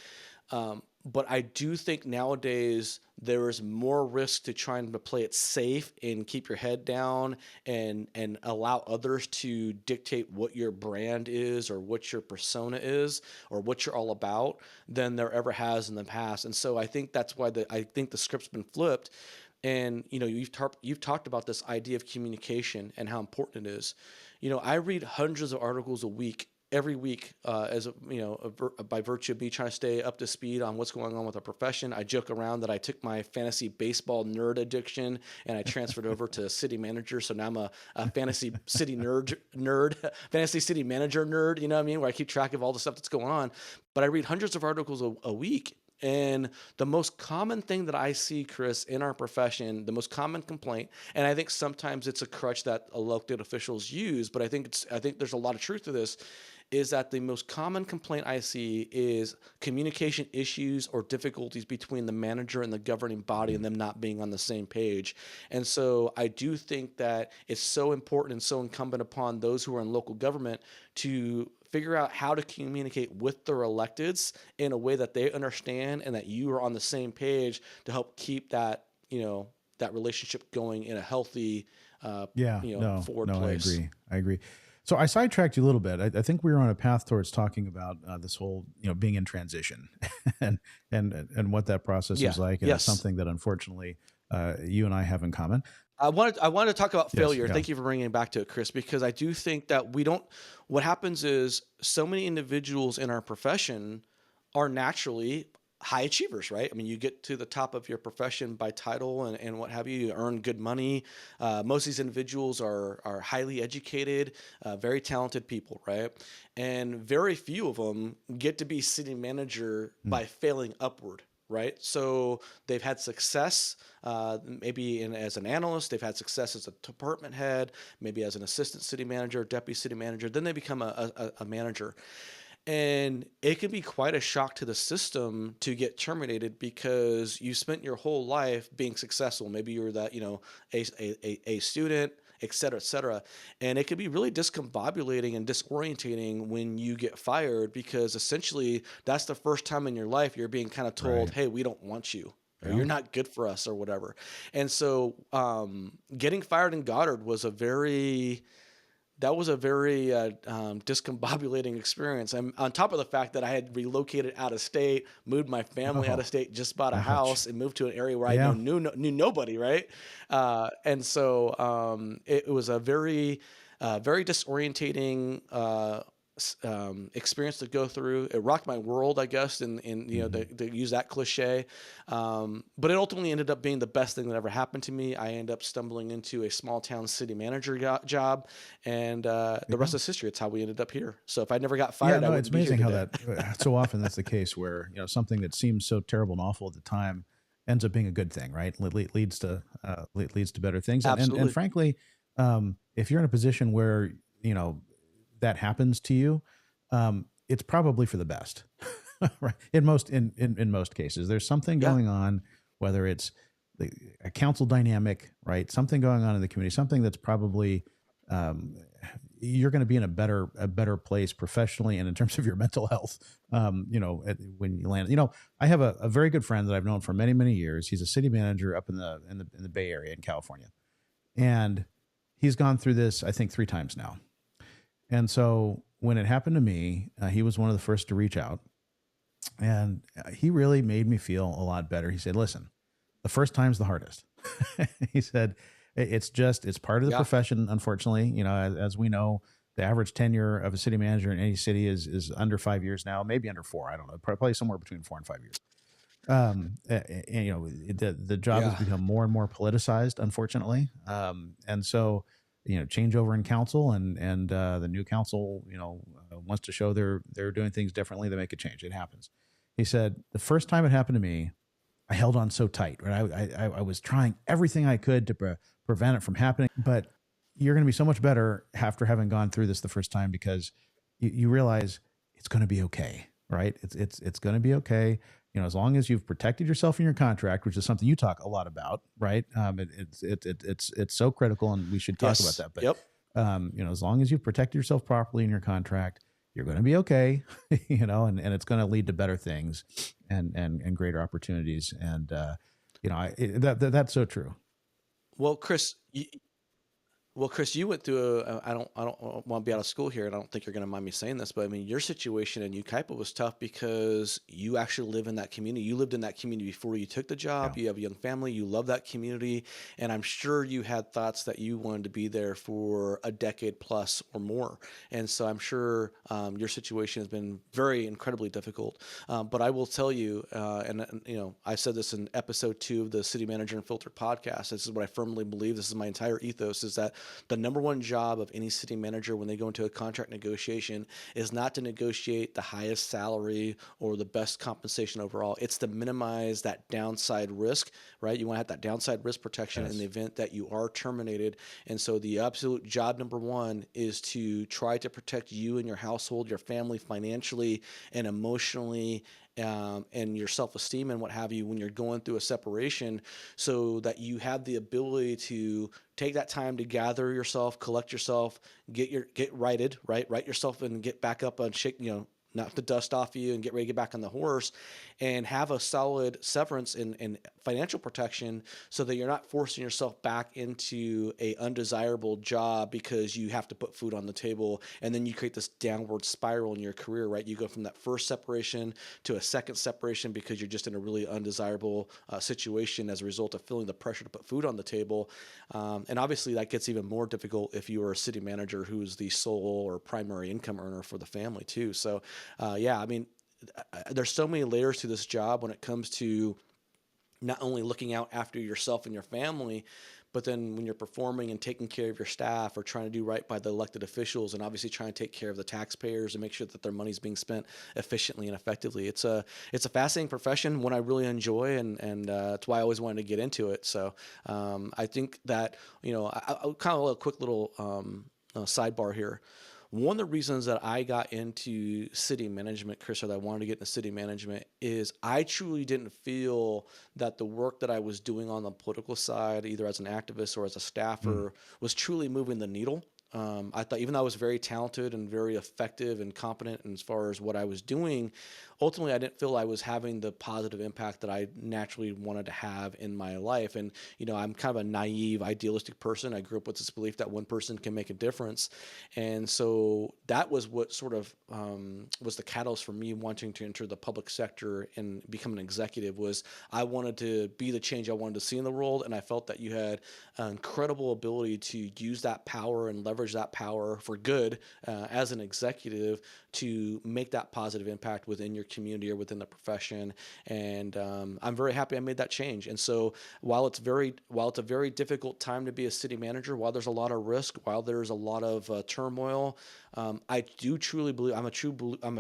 Speaker 2: but I do think nowadays there is more risk to trying to play it safe and keep your head down, and allow others to dictate what your brand is or what your persona is or what you're all about, than there ever has in the past. And so I think that's why I think the script's been flipped. And you've talked about this idea of communication and how important it is. I read hundreds of articles a week, every week, by virtue of me trying to stay up to speed on what's going on with our profession. I joke around that I took my fantasy baseball nerd addiction and I transferred over to city manager. So now I'm a fantasy city nerd, fantasy city manager nerd. You know what I mean? Where I keep track of all the stuff that's going on. But I read hundreds of articles a week. And the most common thing that I see, Chris, in our profession, the most common complaint, and I think sometimes it's a crutch that elected officials use, but I think there's a lot of truth to this, is that the most common complaint I see is communication issues or difficulties between the manager and the governing body, and them not being on the same page. And so I do think that it's so important and so incumbent upon those who are in local government to figure out how to communicate with their electeds in a way that they understand and that you are on the same page, to help keep that relationship going in a healthy
Speaker 1: Yeah. No.
Speaker 2: forward
Speaker 1: No. I
Speaker 2: place.
Speaker 1: agree. I agree. So I sidetracked you a little bit. I think we were on a path towards talking about this whole being in transition, and and what that process
Speaker 2: Yeah.
Speaker 1: was like, and it's
Speaker 2: Yes.
Speaker 1: something that unfortunately you and I have in common.
Speaker 2: I wanted to talk about
Speaker 1: Yes.
Speaker 2: failure.
Speaker 1: Yeah.
Speaker 2: Thank you for bringing it back to it, Chris, because I do think that we don't. What happens is so many individuals in our profession are naturally high achievers, right? I mean, you get to the top of your profession by title and what have you. You earn good money. Most of these individuals are highly educated, very talented people, right? And very few of them get to be city manager
Speaker 1: Mm.
Speaker 2: by failing upward, right? So they've had success, maybe as an analyst, they've had success as a department head, maybe as an assistant city manager, deputy city manager, then they become a manager. And it can be quite a shock to the system to get terminated because you spent your whole life being successful. Maybe you were that, a student, et cetera, et cetera. And it can be really discombobulating and disorientating when you get fired because essentially that's the first time in your life you're being kind of told,
Speaker 1: Right.
Speaker 2: hey, we don't want you, or
Speaker 1: Yeah.
Speaker 2: you're not good for us or whatever. And so getting fired in Goddard was a very discombobulating experience. And on top of the fact that I had relocated out of state, moved my family out of
Speaker 1: Oh,
Speaker 2: state, just bought a
Speaker 1: ouch.
Speaker 2: house, and moved to an area where I
Speaker 1: Yeah.
Speaker 2: knew nobody, right? And so it was a very disorientating experience to go through. It rocked my world, I guess, and
Speaker 1: Hmm.
Speaker 2: to use that cliche. But it ultimately ended up being the best thing that ever happened to me. I ended up stumbling into a small town city manager job, and the
Speaker 1: Yeah.
Speaker 2: rest is history. It's how we ended up here. So if I never got
Speaker 1: Yeah.
Speaker 2: fired, I
Speaker 1: No, it's
Speaker 2: wouldn't be here
Speaker 1: amazing how
Speaker 2: today.
Speaker 1: that so often that's the case where, something that seems so terrible and awful at the time ends up being a good thing, right? Leads to better things. And
Speaker 2: Absolutely.
Speaker 1: frankly, if you're in a position where, you know, that happens to you, it's probably for the best, right? In most cases, there's something
Speaker 2: Yeah.
Speaker 1: going on, whether it's a council dynamic, right? Something going on in the community, something that's probably um, you're going to be in a better place professionally and in terms of your mental health. When you land, I have a very good friend that I've known for many years. He's a city manager up in the Bay Area in California, and he's gone through this I think 3 times now. And so when it happened to me, he was one of the first to reach out, and he really made me feel a lot better. He said, "Listen, the first time's the hardest." He said, It's part of the
Speaker 2: Yeah.
Speaker 1: profession. Unfortunately, as we know, the average tenure of a city manager in any city is under 5 years now, maybe under four. I don't know, probably somewhere between 4 and 5 years. And the job has
Speaker 2: Yeah.
Speaker 1: become more and more politicized, unfortunately. And so, changeover in council, and the new council, wants to show they're doing things differently. They make a change. It happens. He said the first time it happened to me, I held on so tight. Right, I was trying everything I could to prevent it from happening. But you're going to be so much better after having gone through this the first time, because you realize it's going to be okay. Right? It's going to be okay. As long as you've protected yourself in your contract, which is something you talk a lot about, right? It's so critical, and we should talk about
Speaker 2: Yes.
Speaker 1: that. But
Speaker 2: Yep.
Speaker 1: as long as you've protected yourself properly in your contract, you're going to be okay. And it's going to lead to better things and greater opportunities. And that's so true.
Speaker 2: Well, Chris, you went through I don't want to be out of school here, and I don't think you're going to mind me saying this, but I mean, your situation in Ukaipa was tough because you actually live in that community. You lived in that community before you took the job.
Speaker 1: Yeah.
Speaker 2: You have a young family. You love that community, and I'm sure you had thoughts that you wanted to be there for a decade plus or more. And so I'm sure your situation has been very incredibly difficult. But I will tell you, I said this in episode 2 of the City Manager Unfiltered podcast. This is what I firmly believe. This is my entire ethos: is that the number one job of any city manager when they go into a contract negotiation is not to negotiate the highest salary or the best compensation overall. It's to minimize that downside risk, right? You want to have that downside risk protection in the
Speaker 1: Yes.
Speaker 2: event that you are terminated. And so the absolute job number one is to try to protect you and your household, your family financially and emotionally, and your self-esteem and what have you when you're going through a separation, so that you have the ability to take that time to gather yourself, collect yourself, get righted, right? Right yourself and get back up and shake, knock the dust off you and get ready to get back on the horse, and have a solid severance and financial protection so that you're not forcing yourself back into a undesirable job because you have to put food on the table, and then you create this downward spiral in your career, right? You go from that first separation to a second separation because you're just in a really undesirable situation as a result of feeling the pressure to put food on the table. And obviously that gets even more difficult if you are a city manager who's the sole or primary income earner for the family too. So yeah, I mean, there's so many layers to this job when it comes to not only looking out after yourself and your family, but then when you're performing and taking care of your staff or trying to do right by the elected officials and obviously trying to take care of the taxpayers and make sure that their money's being spent efficiently and effectively. It's a fascinating profession, one I really enjoy, and that's why I always wanted to get into it. So I think that, I kind of a quick little sidebar here. One of the reasons that I got into city management, Chris, or that I wanted to get into city management, is I truly didn't feel that the work that I was doing on the political side, either as an activist or as a staffer, was truly moving the needle. I thought, even though I was very talented and very effective and competent as far as what I was doing, ultimately I didn't feel I was having the positive impact that I naturally wanted to have in my life. And, I'm kind of a naive, idealistic person. I grew up with this belief that one person can make a difference. And so that was what sort of was the catalyst for me wanting to enter the public sector and become an executive. Was I wanted to be the change I wanted to see in the world. And I felt that you had an incredible ability to use that power and leverage that power for good as an executive to make that positive impact within your community or within the profession. And I'm very happy I made that change. And so while it's a very difficult time to be a city manager, while there's a lot of risk, while there's a lot of turmoil, I do truly believe I'm a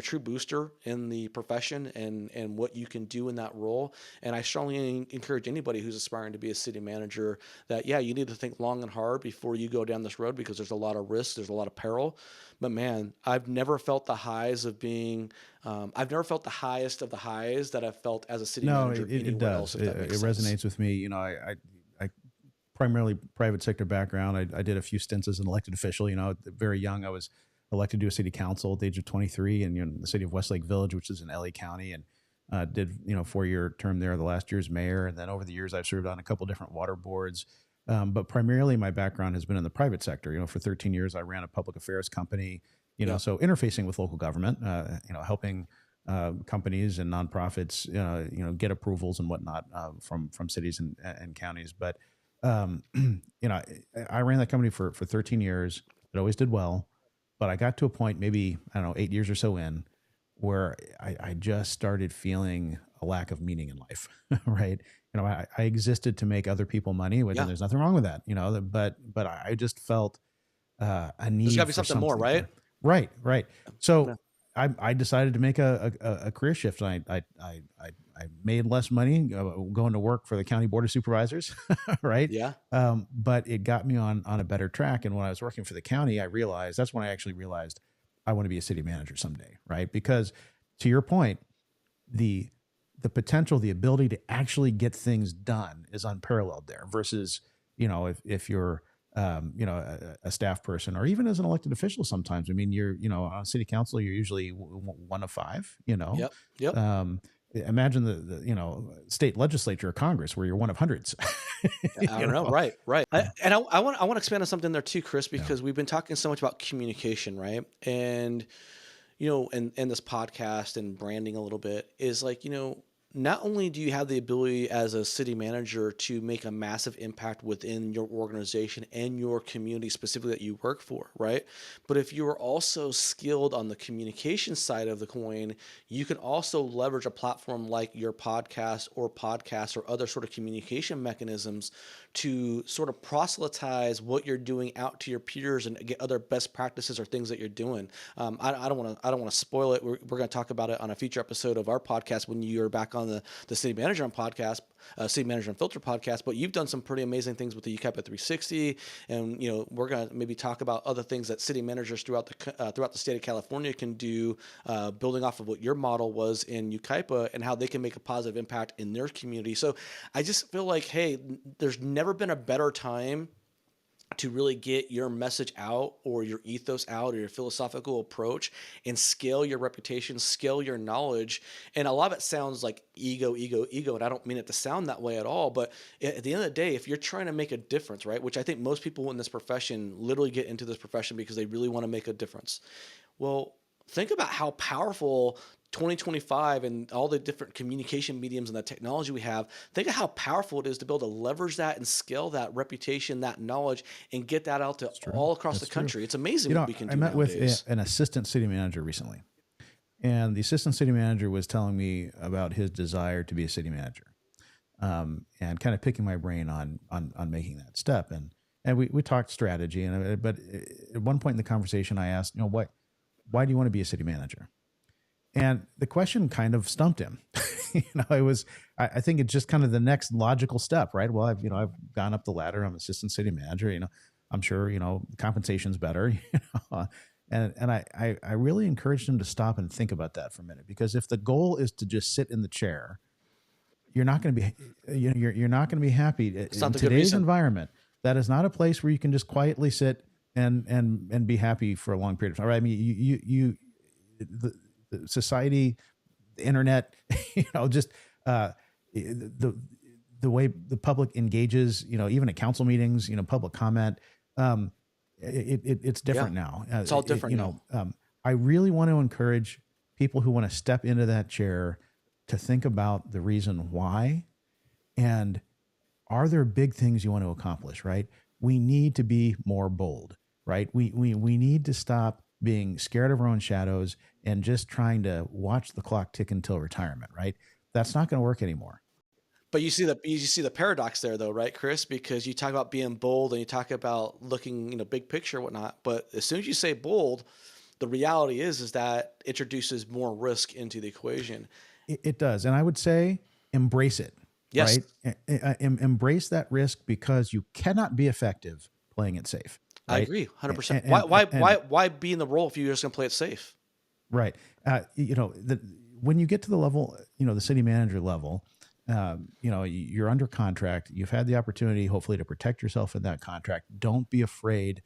Speaker 2: true booster in the profession and what you can do in that role. And I strongly encourage anybody who's aspiring to be a city manager that, yeah, you need to think long and hard before you go down this road, because there's a lot of risk, there's a lot of peril. But man, I've never felt the highs of being, I've never felt the highest of the highs that I've felt as a city
Speaker 1: No,
Speaker 2: manager
Speaker 1: it
Speaker 2: anywhere
Speaker 1: does.
Speaker 2: else, if that
Speaker 1: It
Speaker 2: makes sense.
Speaker 1: resonates with me. I primarily private sector background. I did a few stints as an elected official. Very young, I was elected to a city council at the age of 23 in the city of Westlake Village, which is in LA County, and did 4-year term there. The last year as mayor, and then over the years I've served on a couple different water boards. But primarily my background has been in the private sector. For 13 years I ran a public affairs company.
Speaker 2: Yeah.
Speaker 1: So interfacing with local government. Helping companies and nonprofits, get approvals and whatnot from cities and counties. But I ran that company for 13 years. It always did well, but I got to a point, maybe I don't know, 8 years or so in, where I just started feeling a lack of meaning in life. Right? I existed to make other people money, which, and
Speaker 2: Yeah.
Speaker 1: there's nothing wrong with that. But I just felt a
Speaker 2: There's got to
Speaker 1: need
Speaker 2: be
Speaker 1: for
Speaker 2: something more,
Speaker 1: something
Speaker 2: right?
Speaker 1: more. Right, right. So
Speaker 2: Yeah.
Speaker 1: I decided to make a career shift. And I made less money going to work for the county board of supervisors, right?
Speaker 2: Yeah.
Speaker 1: But it got me on a better track. And when I was working for the county, that's when I actually realized I want to be a city manager someday, right? Because to your point, the potential, the ability to actually get things done is unparalleled there versus, if you're, a staff person or even as an elected official sometimes. I mean, you're, on city council, you're usually one of five.
Speaker 2: Yep. Yep.
Speaker 1: Imagine the state legislature or Congress where you're one of hundreds.
Speaker 2: I
Speaker 1: you
Speaker 2: don't know.
Speaker 1: know?
Speaker 2: Right. Right. I want to expand on something there too, Chris,
Speaker 1: Yeah.
Speaker 2: because we've been talking so much about communication, right? And, and this podcast and branding a little bit is like, not only do you have the ability as a city manager to make a massive impact within your organization and your community specifically that you work for, right? But if you are also skilled on the communication side of the coin, you can also leverage a platform like your podcast or other sort of communication mechanisms to sort of proselytize what you're doing out to your peers and get other best practices or things that you're doing. I don't want to spoil it. We're going to talk about it on a future episode of our podcast when you're back on the City Manager City Manager Unfiltered podcast. But you've done some pretty amazing things with the UCAPA 360, and we're going to maybe talk about other things that city managers throughout the state of California can do, building off of what your model was in UCAPA and how they can make a positive impact in their community. So I just feel like, hey, there's never been a better time to really get your message out or your ethos out or your philosophical approach and scale your reputation, scale your knowledge. And a lot of it sounds like ego, ego, ego. And I don't mean it to sound that way at all. But at the end of the day, if you're trying to make a difference, right, which I think most people in this profession literally get into this profession because they really want to make a difference. Well, think about how powerful 2025 and all the different communication mediums and the technology we have. Think of how powerful it is to be able to leverage that and scale that reputation, that knowledge, and get that out to
Speaker 1: It's true.
Speaker 2: all across the
Speaker 1: That's true.
Speaker 2: country. It's amazing
Speaker 1: You
Speaker 2: what
Speaker 1: know,
Speaker 2: we can
Speaker 1: I
Speaker 2: do
Speaker 1: met with
Speaker 2: nowadays.
Speaker 1: an assistant city manager recently, and the assistant city manager was telling me about his desire to be a city manager, and kind of picking my brain on making that step. And we talked strategy, but at one point in the conversation, I asked, why do you want to be a city manager? And the question kind of stumped him. It was, I think it's just kind of the next logical step, right? Well, I've gone up the ladder. I'm assistant city manager. I'm sure, compensation's better. And I really encouraged him to stop and think about that for a minute, because if the goal is to just sit in the chair, you're not going to be, you're not going to be happy
Speaker 2: It's
Speaker 1: in
Speaker 2: not the good
Speaker 1: today's
Speaker 2: reason.
Speaker 1: environment. That is not a place where you can just quietly sit and be happy for a long period of time. Right? I mean, the society, the internet, just the way the public engages, even at council meetings, public comment, it's different now.
Speaker 2: It's all different now.
Speaker 1: I really want to encourage people who want to step into that chair to think about the reason why, and are there big things you want to accomplish, right? We need to be more bold, right? We need to stop being scared of our own shadows and just trying to watch the clock tick until retirement, right? That's not going to work anymore.
Speaker 2: But you see the paradox there, though, right, Chris? Because you talk about being bold and you talk about looking, big picture, whatnot. But as soon as you say bold, the reality is that introduces more risk into the equation.
Speaker 1: It does, and I would say embrace it.
Speaker 2: Yes.
Speaker 1: Right? Embrace that risk, because you cannot be effective playing it safe. Right?
Speaker 2: I agree, 100%. Why be in the role if you're just going to play it safe?
Speaker 1: Right. When you get to the level, the city manager level, you're under contract. You've had the opportunity, hopefully, to protect yourself in that contract. Don't be afraid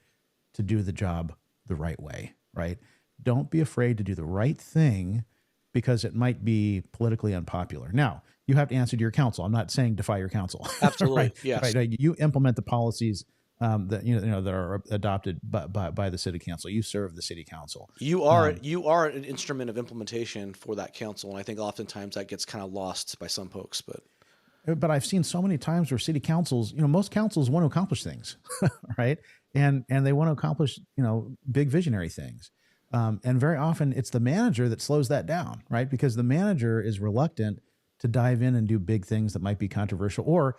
Speaker 1: to do the job the right way, right? Don't be afraid to do the right thing, because it might be politically unpopular. Now, you have to answer to your council. I'm not saying defy your council.
Speaker 2: Absolutely,
Speaker 1: right?
Speaker 2: yes.
Speaker 1: Right. You implement the policies that are adopted by the city council. You serve the city council.
Speaker 2: You are an instrument of implementation for that council, and I think oftentimes that gets kind of lost by some folks.
Speaker 1: But I've seen so many times where city councils, most councils want to accomplish things, right? And they want to accomplish big visionary things. And very often it's the manager that slows that down, right? Because the manager is reluctant to dive in and do big things that might be controversial, or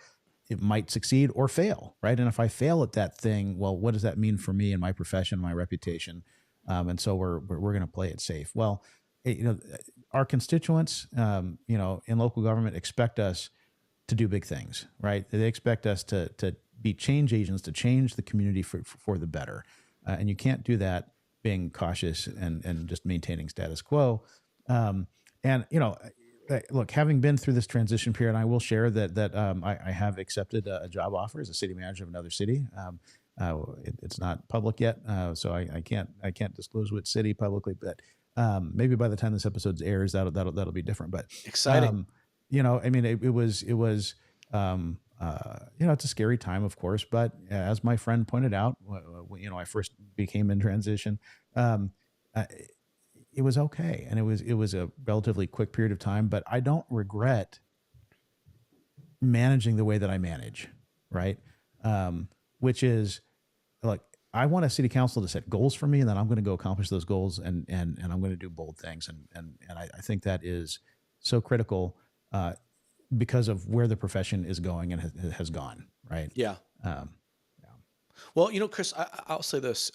Speaker 1: it might succeed or fail, right? And if I fail at that thing, well, what does that mean for me and my profession, my reputation? And so we're going to play it safe. Well, our constituents, in local government expect us to do big things, right? They expect us to be change agents, to change the community for the better. And you can't do that being cautious and just maintaining status quo. Look, having been through this transition period, I will share that I have accepted a job offer as a city manager of another city. It's not public yet, so I can't disclose which city publicly, but maybe by the time this episode airs, that'll be different. But
Speaker 2: exciting.
Speaker 1: It was it's a scary time, of course, but as my friend pointed out, I first became in transition. It was okay, and it was a relatively quick period of time. But I don't regret managing the way that I manage, right? Which is, like, I want a city council to set goals for me, and then I'm going to go accomplish those goals, and I'm going to do bold things, and I think that is so critical because of where the profession is going and has gone, right?
Speaker 2: Yeah. Well, Chris, I'll say this.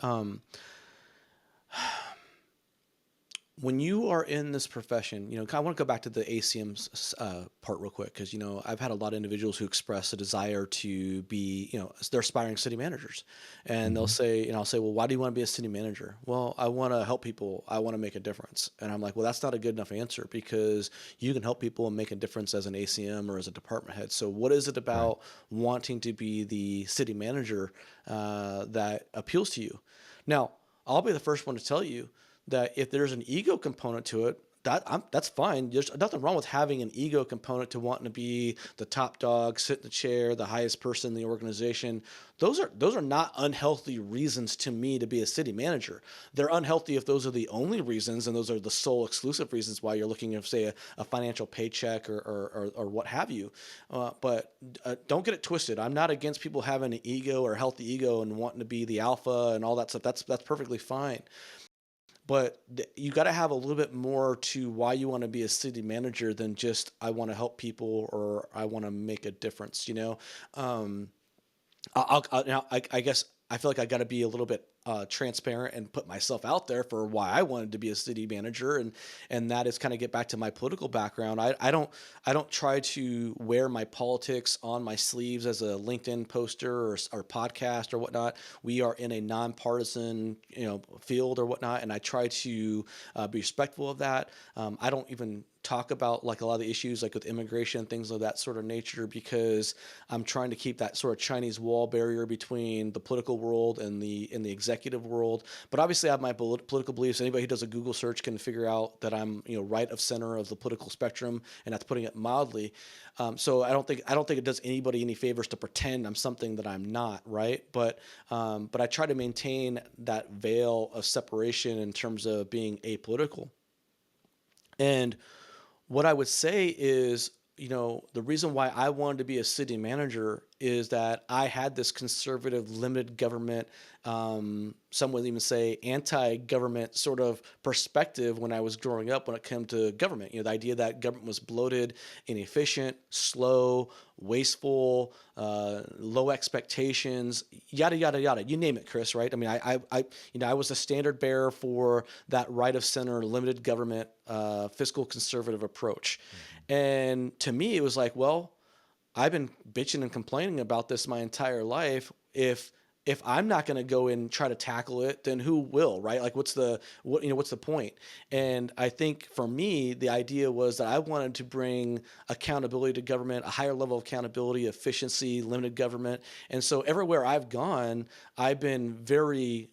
Speaker 2: when you are in this profession, I want to go back to the ACM part real quick because I've had a lot of individuals who express a desire to be, they're aspiring city managers, and they'll
Speaker 1: Mm-hmm.
Speaker 2: say, I'll say, well, why do you want to be a city manager? Well, I want to help people. I want to make a difference, and I'm like, well, that's not a good enough answer because you can help people and make a difference as an ACM or as a department head. So, what is it
Speaker 1: Right.
Speaker 2: about wanting to be the city manager that appeals to you? Now, I'll be the first one to tell you that if there's an ego component to it, that's fine. There's nothing wrong with having an ego component to wanting to be the top dog, sit in the chair, the highest person in the organization. Those are not unhealthy reasons to me to be a city manager. They're unhealthy if those are the only reasons and those are the sole exclusive reasons why you're looking at, say, a financial paycheck or what have you. But don't get it twisted. I'm not against people having an ego or a healthy ego and wanting to be the alpha and all that stuff. That's perfectly fine, but you got to have a little bit more to why you want to be a city manager than just I want to help people or I want to make a difference. Um, I guess I feel like I got to be a little bit transparent and put myself out there for why I wanted to be a city manager, and that is kind of get back to my political background. I don't try to wear my politics on my sleeves as a LinkedIn poster or podcast or whatnot. We are in a nonpartisan field or whatnot, and I try to be respectful of that. I don't even talk about like a lot of the issues like with immigration, things of that sort of nature, because I'm trying to keep that sort of Chinese wall barrier between the political world and the executive world. But obviously I have my political beliefs. Anybody who does a Google search can figure out that I'm right of center of the political spectrum, and that's putting it mildly. So I don't think it does anybody any favors to pretend I'm something that I'm not, right? But I try to maintain that veil of separation in terms of being apolitical. And what I would say is, the reason why I wanted to be a city manager is that I had this conservative, limited government, some would even say anti-government sort of perspective when I was growing up when it came to government. The idea that government was bloated, inefficient, slow, wasteful, low expectations, yada yada yada. You name it, Chris. Right? I mean, I was a standard bearer for that right of center, limited government, fiscal conservative approach, and to me, it was like, well, I've been bitching and complaining about this my entire life. If I'm not going to go and try to tackle it, then who will, right? Like, what's the point? And I think for me, the idea was that I wanted to bring accountability to government, a higher level of accountability, efficiency, limited government. And so everywhere I've gone, I've been very,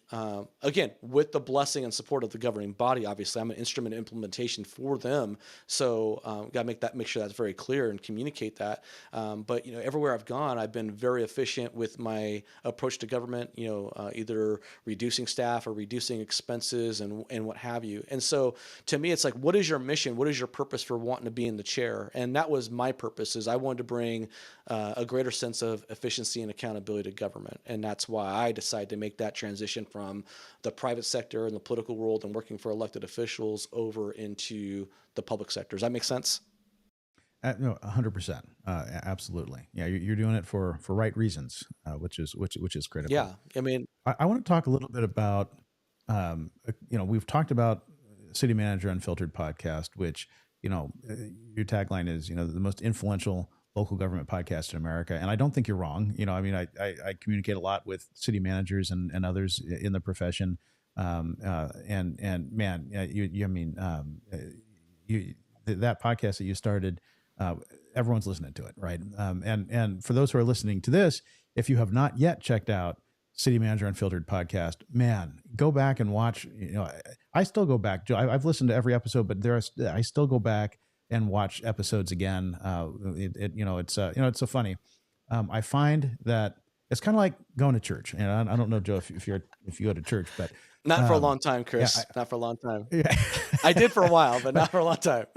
Speaker 2: again, with the blessing and support of the governing body. Obviously, I'm an instrument of implementation for them. So, got to make sure that's very clear and communicate that. But everywhere I've gone, I've been very efficient with my approach to government. Either reducing staff or reducing expenses and what have you. And so, to me, it's like, what is your mission? What is your purpose for wanting to be in the chair? And that was my purpose. Is I wanted to bring a greater sense of efficiency and accountability to government, and that's why I decided to make that transition from the private sector and the political world and working for elected officials over into the public sector. Does that make sense?
Speaker 1: No, 100%. Absolutely. Yeah, you're doing it for right reasons, which is critical.
Speaker 2: Yeah. I mean,
Speaker 1: I want to talk a little bit about, we've talked about City Manager Unfiltered podcast, which, your tagline is, the most influential local government podcast in America. And I don't think you're wrong. I mean, I communicate a lot with city managers and others in the profession. And man, that podcast that you started, everyone's listening to it, right? And for those who are listening to this, if you have not yet checked out City Manager Unfiltered podcast, man, go back and watch. I still go back. I've listened to every episode, but I still go back and watch episodes again. It's so funny. I find that it's kind of like going to church. And I don't know, Joe, if you go to church, but
Speaker 2: not for a long time,
Speaker 1: yeah,
Speaker 2: Chris. Not for a long time.
Speaker 1: yeah.
Speaker 2: I did for a while, but not for a long time.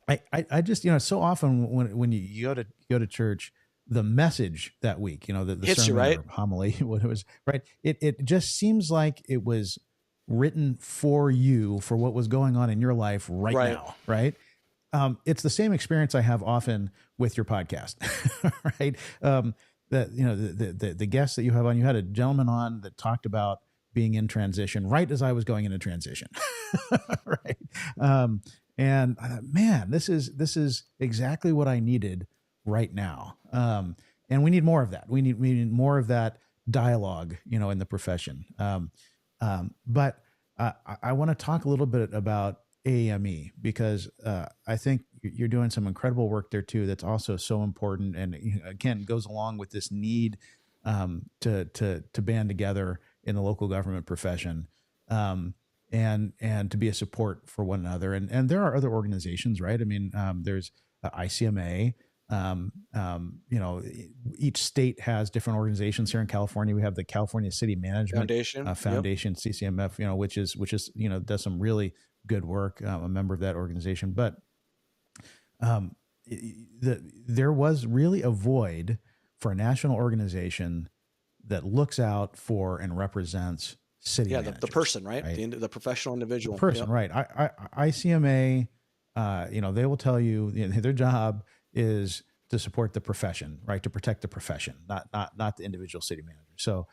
Speaker 1: I just, so often when you go to church, the message that week, the
Speaker 2: Hits you,
Speaker 1: sermon
Speaker 2: right?
Speaker 1: or homily, what it was, right? It just seems like it was written for you, for what was going on in your life right
Speaker 2: Right.
Speaker 1: now, right? It's the same experience I have often with your podcast, right? That the guests that you have on, you had a gentleman on that talked about being in transition right as I was going into transition. Right. And I thought, man, this is exactly what I needed right now. And we need more of that. We need more of that dialogue, in the profession. But I want to talk a little bit about AAME because I think you're doing some incredible work there too. That's also so important, and again goes along with this need to band together in the local government profession, and to be a support for one another. And there are other organizations, right? I mean, there's ICMA. Each state has different organizations. Here in California, we have the California City Management
Speaker 2: Foundation.
Speaker 1: Foundation, CCMF, which is does some really good work. I'm a member of that organization, but there was really a void for a national organization that looks out for and represents city
Speaker 2: Yeah,
Speaker 1: managers,
Speaker 2: the person, right?
Speaker 1: right?
Speaker 2: The professional individual.
Speaker 1: Person,
Speaker 2: Yep.
Speaker 1: right? ICMA, they will tell you, their job is to support the profession, right? To protect the profession, not the individual city manager. So,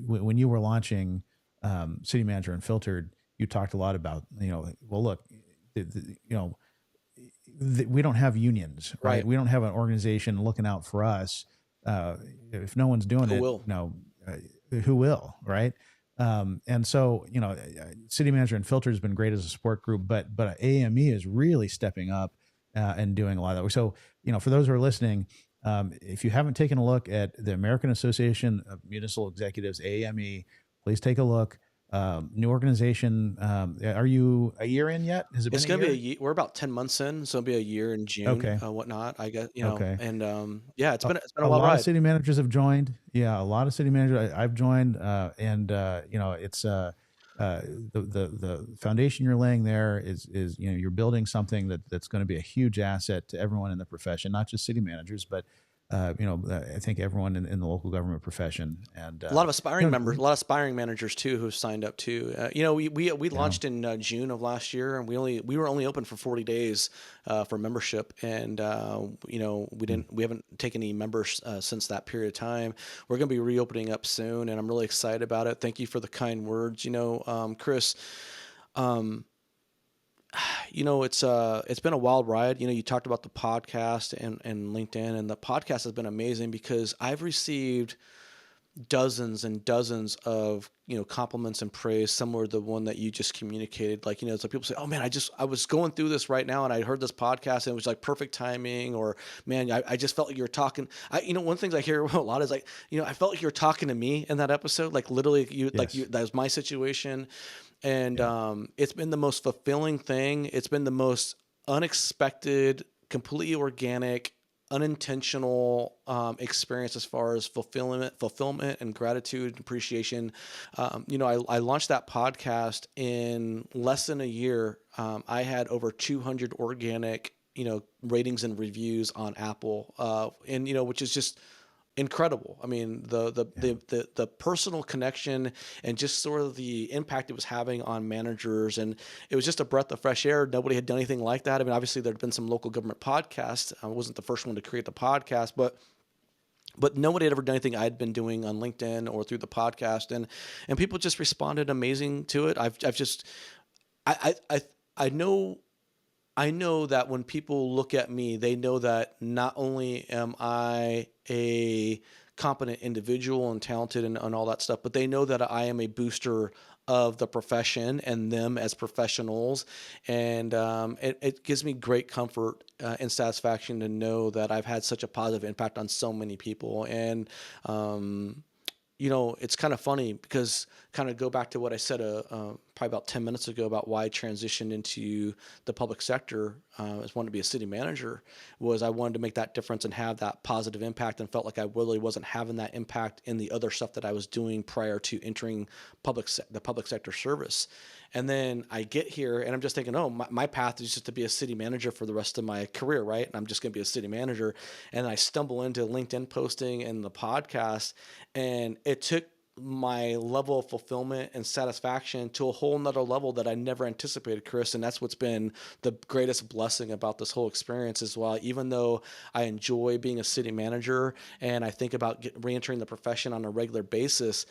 Speaker 1: when you were launching City Manager Unfiltered, you talked a lot about, well, look, we don't have unions, right?
Speaker 2: Right.
Speaker 1: We don't have an organization looking out for us. If no one's doing
Speaker 2: Who
Speaker 1: it,
Speaker 2: will?
Speaker 1: who will, right? And so, City Manager Unfiltered has been great as a support group, but AAME is really stepping up and doing a lot of that. So, for those who are listening, if you haven't taken a look at the American Association of Municipal Executives, AAME, please take a look. New organization. Are you a year in yet? Has it
Speaker 2: It's
Speaker 1: been a
Speaker 2: gonna be
Speaker 1: year?
Speaker 2: a year. We're about 10 months in, so it'll be a year in June,
Speaker 1: Okay.
Speaker 2: whatnot. I guess
Speaker 1: Okay.
Speaker 2: and yeah, it's been a
Speaker 1: A
Speaker 2: wild
Speaker 1: lot of
Speaker 2: ride.
Speaker 1: city managers have joined. Yeah, a lot of city managers. I've joined, and it's the foundation you're laying there is you're building something that's going to be a huge asset to everyone in the profession, not just city managers, but I think everyone in the local government profession. And
Speaker 2: A lot of aspiring members,
Speaker 1: we,
Speaker 2: a lot of aspiring managers too who've signed up too. We
Speaker 1: yeah,
Speaker 2: launched in June of last year, and we were only open for 40 days for membership, and we haven't taken any members since that period of time. We're going to be reopening up soon, and I'm really excited about it. Thank you for the kind words, Chris. Um, it's been a wild ride. You talked about the podcast and LinkedIn, and the podcast has been amazing because I've received dozens and dozens of compliments and praise, similar to the one that you just communicated. Like, so people say, oh man, I was going through this right now and I heard this podcast and it was like perfect timing, or man, I just felt like you were talking. One of the things I hear a lot is like, I felt like you were talking to me in that episode, like literally
Speaker 1: yes,
Speaker 2: that was my situation. And
Speaker 1: yeah,
Speaker 2: it's been the most fulfilling thing. It's been the most unexpected, completely organic, unintentional experience as far as fulfillment, and gratitude and appreciation. I launched that podcast in less than a year. I had over 200 organic, ratings and reviews on Apple, and which is just incredible. I mean,
Speaker 1: yeah,
Speaker 2: the personal connection and just sort of the impact it was having on managers, and it was just a breath of fresh air. Nobody had done anything like that. I mean, obviously there'd been some local government podcasts. I wasn't the first one to create the podcast, but nobody had ever done anything I'd been doing on LinkedIn or through the podcast, and people just responded amazing to it. I've just I know. I know that when people look at me, they know that not only am I a competent individual and talented and all that stuff, but they know that I am a booster of the profession and them as professionals. And it gives me great comfort and satisfaction to know that I've had such a positive impact on so many people. And it's kind of funny because kind of go back to what I said probably about 10 minutes ago about why I transitioned into the public sector as wanting to be a city manager, was I wanted to make that difference and have that positive impact, and felt like I really wasn't having that impact in the other stuff that I was doing prior to entering the public sector service. And then I get here and I'm just thinking, oh, my path is just to be a city manager for the rest of my career, right? And I'm just going to be a city manager. And I stumble into LinkedIn posting and the podcast, and it took my level of fulfillment and satisfaction to a whole nother level that I never anticipated, Chris. And that's what's been the greatest blessing about this whole experience as well. Even though I enjoy being a city manager and I think about re-entering the profession on a regular basis,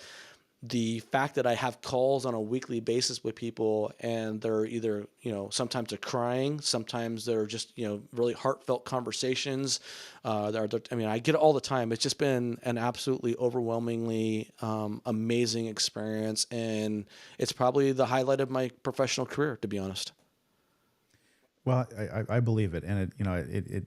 Speaker 2: the fact that I have calls on a weekly basis with people, and they're either, sometimes they're crying, sometimes they're just, really heartfelt conversations. I mean, I get it all the time. It's just been an absolutely overwhelmingly amazing experience. And it's probably the highlight of my professional career, to be honest.
Speaker 1: Well, I believe it, and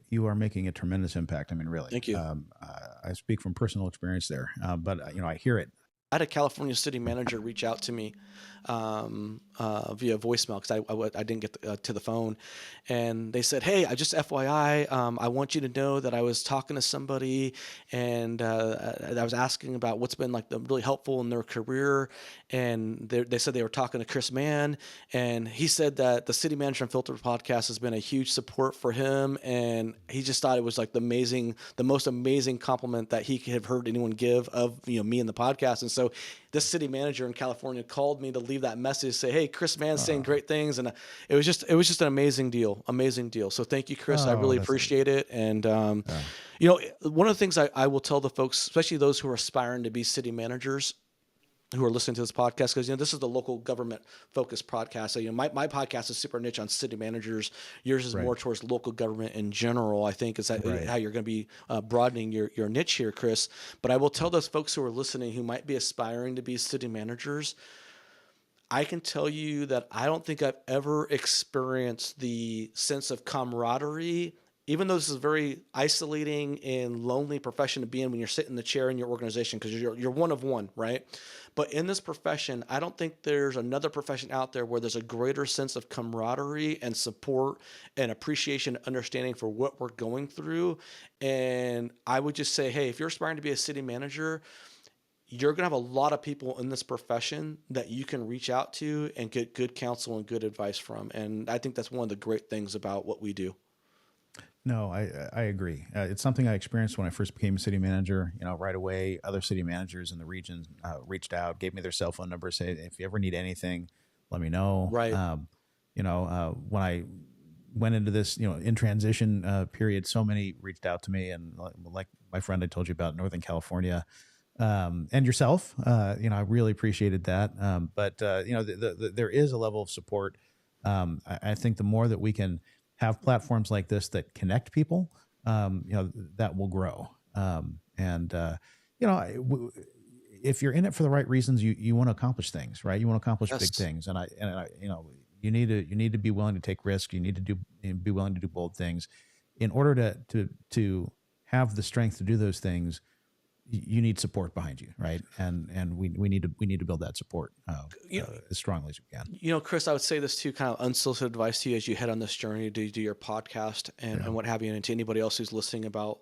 Speaker 1: you are making a tremendous impact. I mean, really.
Speaker 2: Thank you.
Speaker 1: I speak from personal experience there, but I hear it.
Speaker 2: I had a California city manager reach out to me via voicemail because I didn't get to the phone, and they said, "Hey, I just FYI, I want you to know that I was talking to somebody, and I was asking about what's been like really helpful in their career, and they said they were talking to Chris Mann, and he said that the City Manager Unfiltered podcast has been a huge support for him, and he just thought it was like the most amazing compliment that he could have heard anyone give of me and the podcast." And so this city manager in California called me to leave that message, say, "Hey, Chris Mann's saying great things," and it was just an amazing deal. So thank you, Chris. I really appreciate it. And one of the things I will tell the folks, especially those who are aspiring to be city managers, who are listening to this podcast, because this is the local government focused podcast. So my podcast is super niche on city managers. Yours is more towards local government in general. I think is that how you're going to be broadening your niche here, Chris. But I will tell those folks who are listening who might be aspiring to be city managers, I can tell you that I don't think I've ever experienced the sense of camaraderie, even though this is a very isolating and lonely profession to be in when you're sitting in the chair in your organization, because you're one of one, right? But in this profession, I don't think there's another profession out there where there's a greater sense of camaraderie and support and appreciation and understanding for what we're going through. And I would just say, hey, if you're aspiring to be a city manager, you're going to have a lot of people in this profession that you can reach out to and get good counsel and good advice from. And I think that's one of the great things about what we do.
Speaker 1: No, I agree. It's something I experienced when I first became a city manager. Right away, other city managers in the region reached out, gave me their cell phone number, say, if you ever need anything, let me know.
Speaker 2: Right.
Speaker 1: When I went into this, in transition period, so many reached out to me, and like my friend I told you about, Northern California, and yourself, I really appreciated that. But there is a level of support. I think the more that we can have platforms like this that connect people, that will grow. If you're in it for the right reasons, you want to accomplish things, right? You want to accomplish big things. And you need to be willing to take risks. You need to be willing to do bold things in order to have the strength to do those things. You need support behind you, right? And we need to build that support as strongly as we can.
Speaker 2: Chris, I would say this too, kind of unsolicited advice to you as you head on this journey to do your podcast and what have you, and to anybody else who's listening about,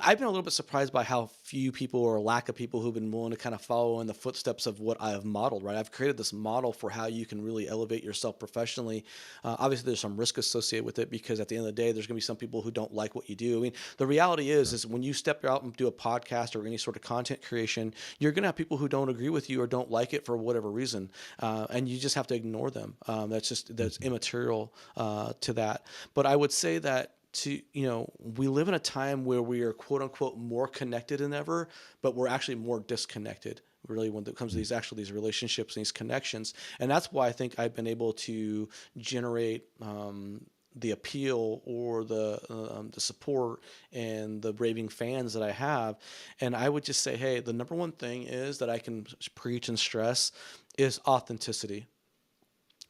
Speaker 2: I've been a little bit surprised by how few people or lack of people who've been willing to kind of follow in the footsteps of what I have modeled, right? I've created this model for how you can really elevate yourself professionally. Obviously, there's some risk associated with it, because at the end of the day, there's going to be some people who don't like what you do. I mean, the reality is when you step out and do a podcast or any sort of content creation, you're going to have people who don't agree with you or don't like it for whatever reason. And you just have to ignore them. That's immaterial to that. But I would say that we live in a time where we are quote unquote more connected than ever, but we're actually more disconnected, really, when it comes to these relationships and these connections. And that's why I think I've been able to generate the appeal or the support and the raving fans that I have. And I would just say, hey, the number one thing is that I can preach and stress is authenticity.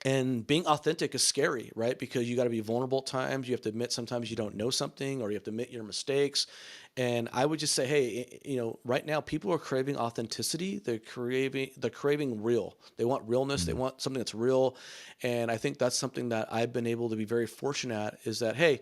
Speaker 2: And being authentic is scary, right? Because you got to be vulnerable at times. You have to admit sometimes you don't know something, or you have to admit your mistakes. And I would just say, hey, right now people are craving authenticity. They're craving real. They want realness. They want something that's real. And I think that's something that I've been able to be very fortunate at, is that, hey,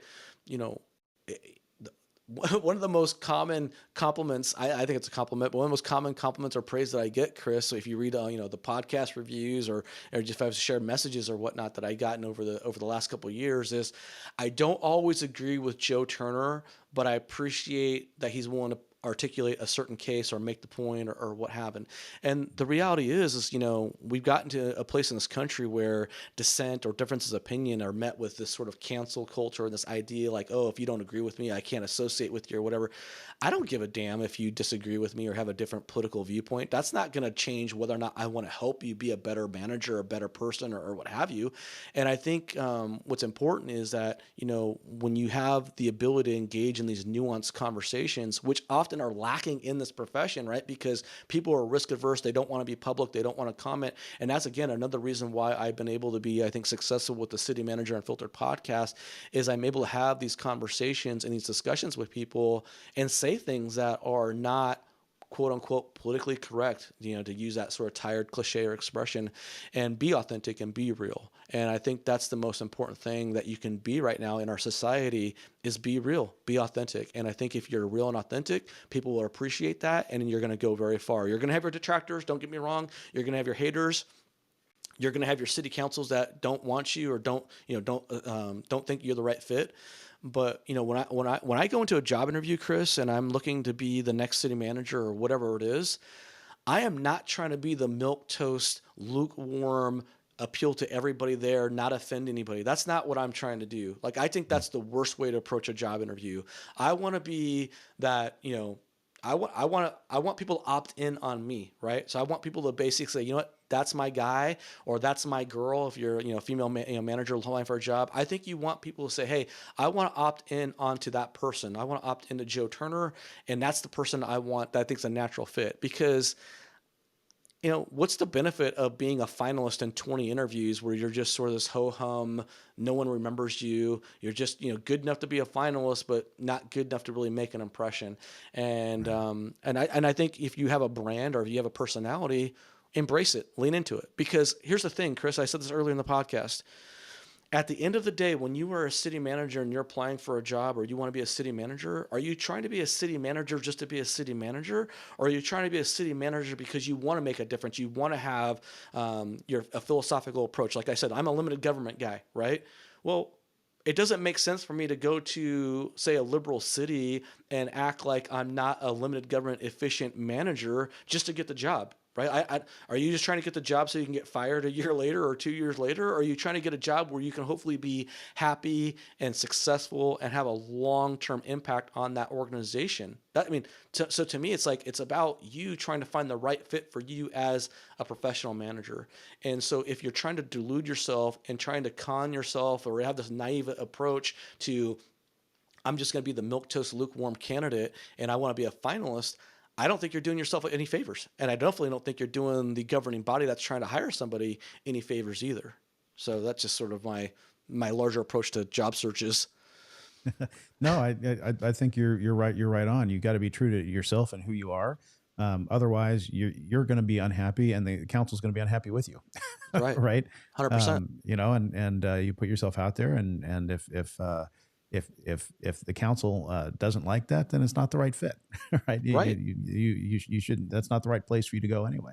Speaker 2: one of the most common compliments, I think it's a compliment, but one of the most common compliments or praise that I get, Chris, so if you read, the podcast reviews or just if I've shared messages or whatnot that I gotten over the last couple of years, is I don't always agree with Joe Turner, but I appreciate that he's willing to articulate a certain case or make the point or what happened. And the reality is, we've gotten to a place in this country where dissent or differences of opinion are met with this sort of cancel culture and this idea like, oh, if you don't agree with me, I can't associate with you or whatever. I don't give a damn if you disagree with me or have a different political viewpoint. That's not going to change whether or not I want to help you be a better manager, a better person, or what have you. And I think what's important is that, when you have the ability to engage in these nuanced conversations, which often are lacking in this profession, right? Because people are risk averse. They don't want to be public. They don't want to comment. And that's, again, another reason why I've been able to be, I think, successful with the City Manager Unfiltered podcast is I'm able to have these conversations and these discussions with people and say things that are not quote unquote politically correct, to use that sort of tired cliche or expression, and be authentic and be real. And I think that's the most important thing that you can be right now in our society is be real, be authentic. And I think if you're real and authentic, people will appreciate that, and you're going to go very far. You're going to have your detractors, don't get me wrong. You're going to have your haters. You're going to have your city councils that don't want you or don't think you're the right fit. But when I go into a job interview, Chris, and I'm looking to be the next city manager or whatever it is, I am not trying to be the milquetoast, lukewarm, appeal to everybody there, not offend anybody. That's not what I'm trying to do. Like, I think that's the worst way to approach a job interview. I want to be that, I want people to opt in on me, right? So I want people to basically say, you know what, that's my guy or that's my girl. If you're, a female manager applying for a job, I think you want people to say, hey, I want to opt in onto that person. I want to opt into Joe Turner, and that's the person I want that I think is a natural fit. Because what's the benefit of being a finalist in 20 interviews where you're just sort of this ho-hum, no one remembers you, you're just, good enough to be a finalist, but not good enough to really make an impression. And, I think if you have a brand or if you have a personality, embrace it, lean into it. Because here's the thing, Chris, I said this earlier in the podcast. At the end of the day, when you are a city manager and you're applying for a job or you want to be a city manager, are you trying to be a city manager just to be a city manager? Or are you trying to be a city manager because you want to make a difference? You want to have a philosophical approach. Like I said, I'm a limited government guy, right? Well, it doesn't make sense for me to go to, say, a liberal city and act like I'm not a limited government efficient manager just to get the job. Right? Are you just trying to get the job so you can get fired a year later or 2 years later? Or are you trying to get a job where you can hopefully be happy and successful and have a long-term impact on that organization? So to me, it's like it's about you trying to find the right fit for you as a professional manager. And so if you're trying to delude yourself and trying to con yourself or have this naive approach to, I'm just going to be the milquetoast lukewarm candidate and I want to be a finalist, I don't think you're doing yourself any favors. And I definitely don't think you're doing the governing body that's trying to hire somebody any favors either. So that's just sort of my larger approach to job searches.
Speaker 1: No, I think you're right. You're right on. You got to be true to yourself and who you are. Otherwise, you're going to be unhappy, and the council's going to be unhappy with you.
Speaker 2: Right.
Speaker 1: Right.
Speaker 2: 100%.
Speaker 1: And you put yourself out there, and if the council doesn't like that, then it's not the right fit, right?
Speaker 2: Right.
Speaker 1: You shouldn't. That's not the right place for you to go anyway.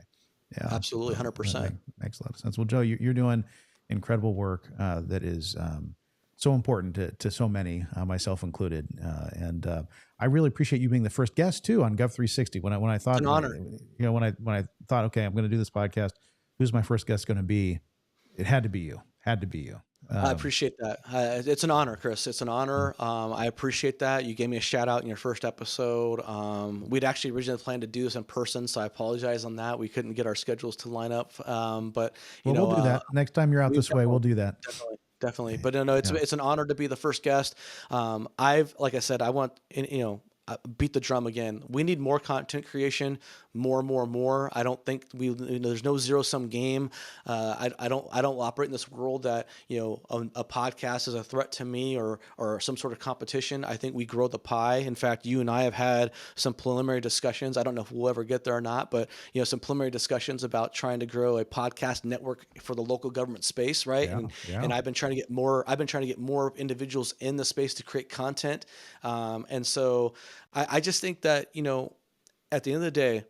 Speaker 1: Yeah,
Speaker 2: absolutely, 100%.
Speaker 1: Makes a lot of sense. Well, Joe, you're doing incredible work that is so important to so many, myself included, and I really appreciate you being the first guest too on Gov360. When I thought,
Speaker 2: it's an honor.
Speaker 1: When I thought, okay, I'm going to do this podcast, who's my first guest going to be? It had to be you.
Speaker 2: I appreciate that. It's an honor, Chris. It's an honor. I appreciate that. You gave me a shout out in your first episode. We'd actually originally planned to do this in person, so I apologize on that. We couldn't get our schedules to line up. But
Speaker 1: we'll do that next time you're out this way. We'll do that.
Speaker 2: Definitely. But no, it's an honor to be the first guest. Like I said, I want beat the drum again. We need more content creation, more. I don't think there's no zero sum game. I don't operate in this world that, a podcast is a threat to me or some sort of competition. I think we grow the pie. In fact, you and I have had some preliminary discussions. I don't know if we'll ever get there or not, but some preliminary discussions about trying to grow a podcast network for the local government space. Right. And I've been trying to get more individuals in the space to create content. And so I just think that, at the end of the day,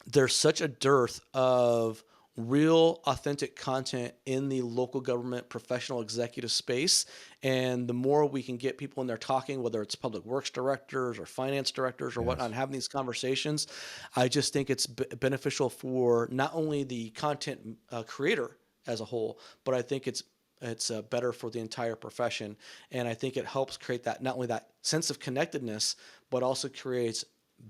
Speaker 2: there's such a dearth of real authentic content in the local government professional executive space. And the more we can get people in there talking, whether it's public works directors or finance directors or whatnot,
Speaker 1: Yes.
Speaker 2: and having these conversations, I just think it's beneficial for not only the content creator as a whole, but I think it's better for the entire profession. And I think it helps create that, not only that sense of connectedness, but also creates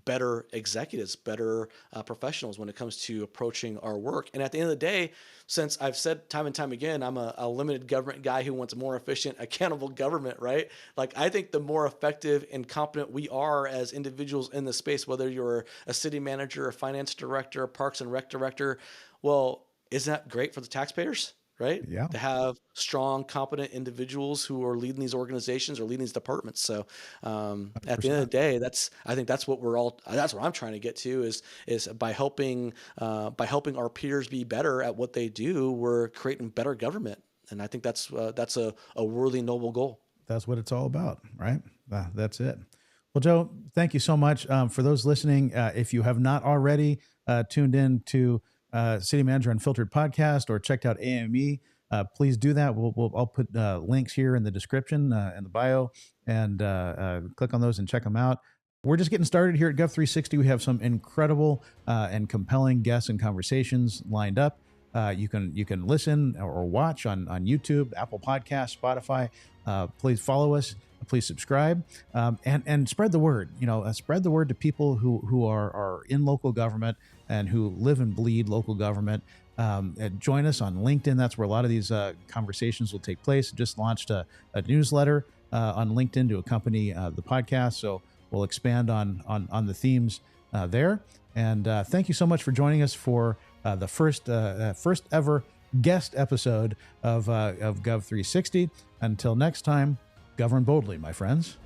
Speaker 2: better executives, better professionals when it comes to approaching our work. And at the end of the day, since I've said time and time again, I'm a limited government guy who wants more efficient, accountable government, right? Like, I think the more effective and competent we are as individuals in the space, whether you're a city manager, a finance director, a parks and rec director, well, isn't that great for the taxpayers? Right?
Speaker 1: Yeah.
Speaker 2: To have strong, competent individuals who are leading these organizations or leading these departments. So at the end of
Speaker 1: 100%.
Speaker 2: the day, I think that's what that's what I'm trying to get to is by helping our peers be better at what they do, we're creating better government. And I think that's a worthy, noble goal.
Speaker 1: That's what it's all about, right? That's it. Well, Joe, thank you so much. For those listening, if you have not already tuned in to City Manager Unfiltered podcast or checked out AAME, please do that. I'll put links here in the description and the bio, and click on those and check them out. We're just getting started here at Gov360. We have some incredible and compelling guests and conversations lined up. You can listen or watch on YouTube, Apple Podcasts, Spotify. Please follow us. Please subscribe, and spread the word. Spread the word to people who are in local government and who live and bleed local government. And join us on LinkedIn. That's where a lot of these conversations will take place. Just launched a newsletter on LinkedIn to accompany the podcast. So we'll expand on the themes there. And thank you so much for joining us for the first ever guest episode of Gov360. Until next time, govern boldly, my friends.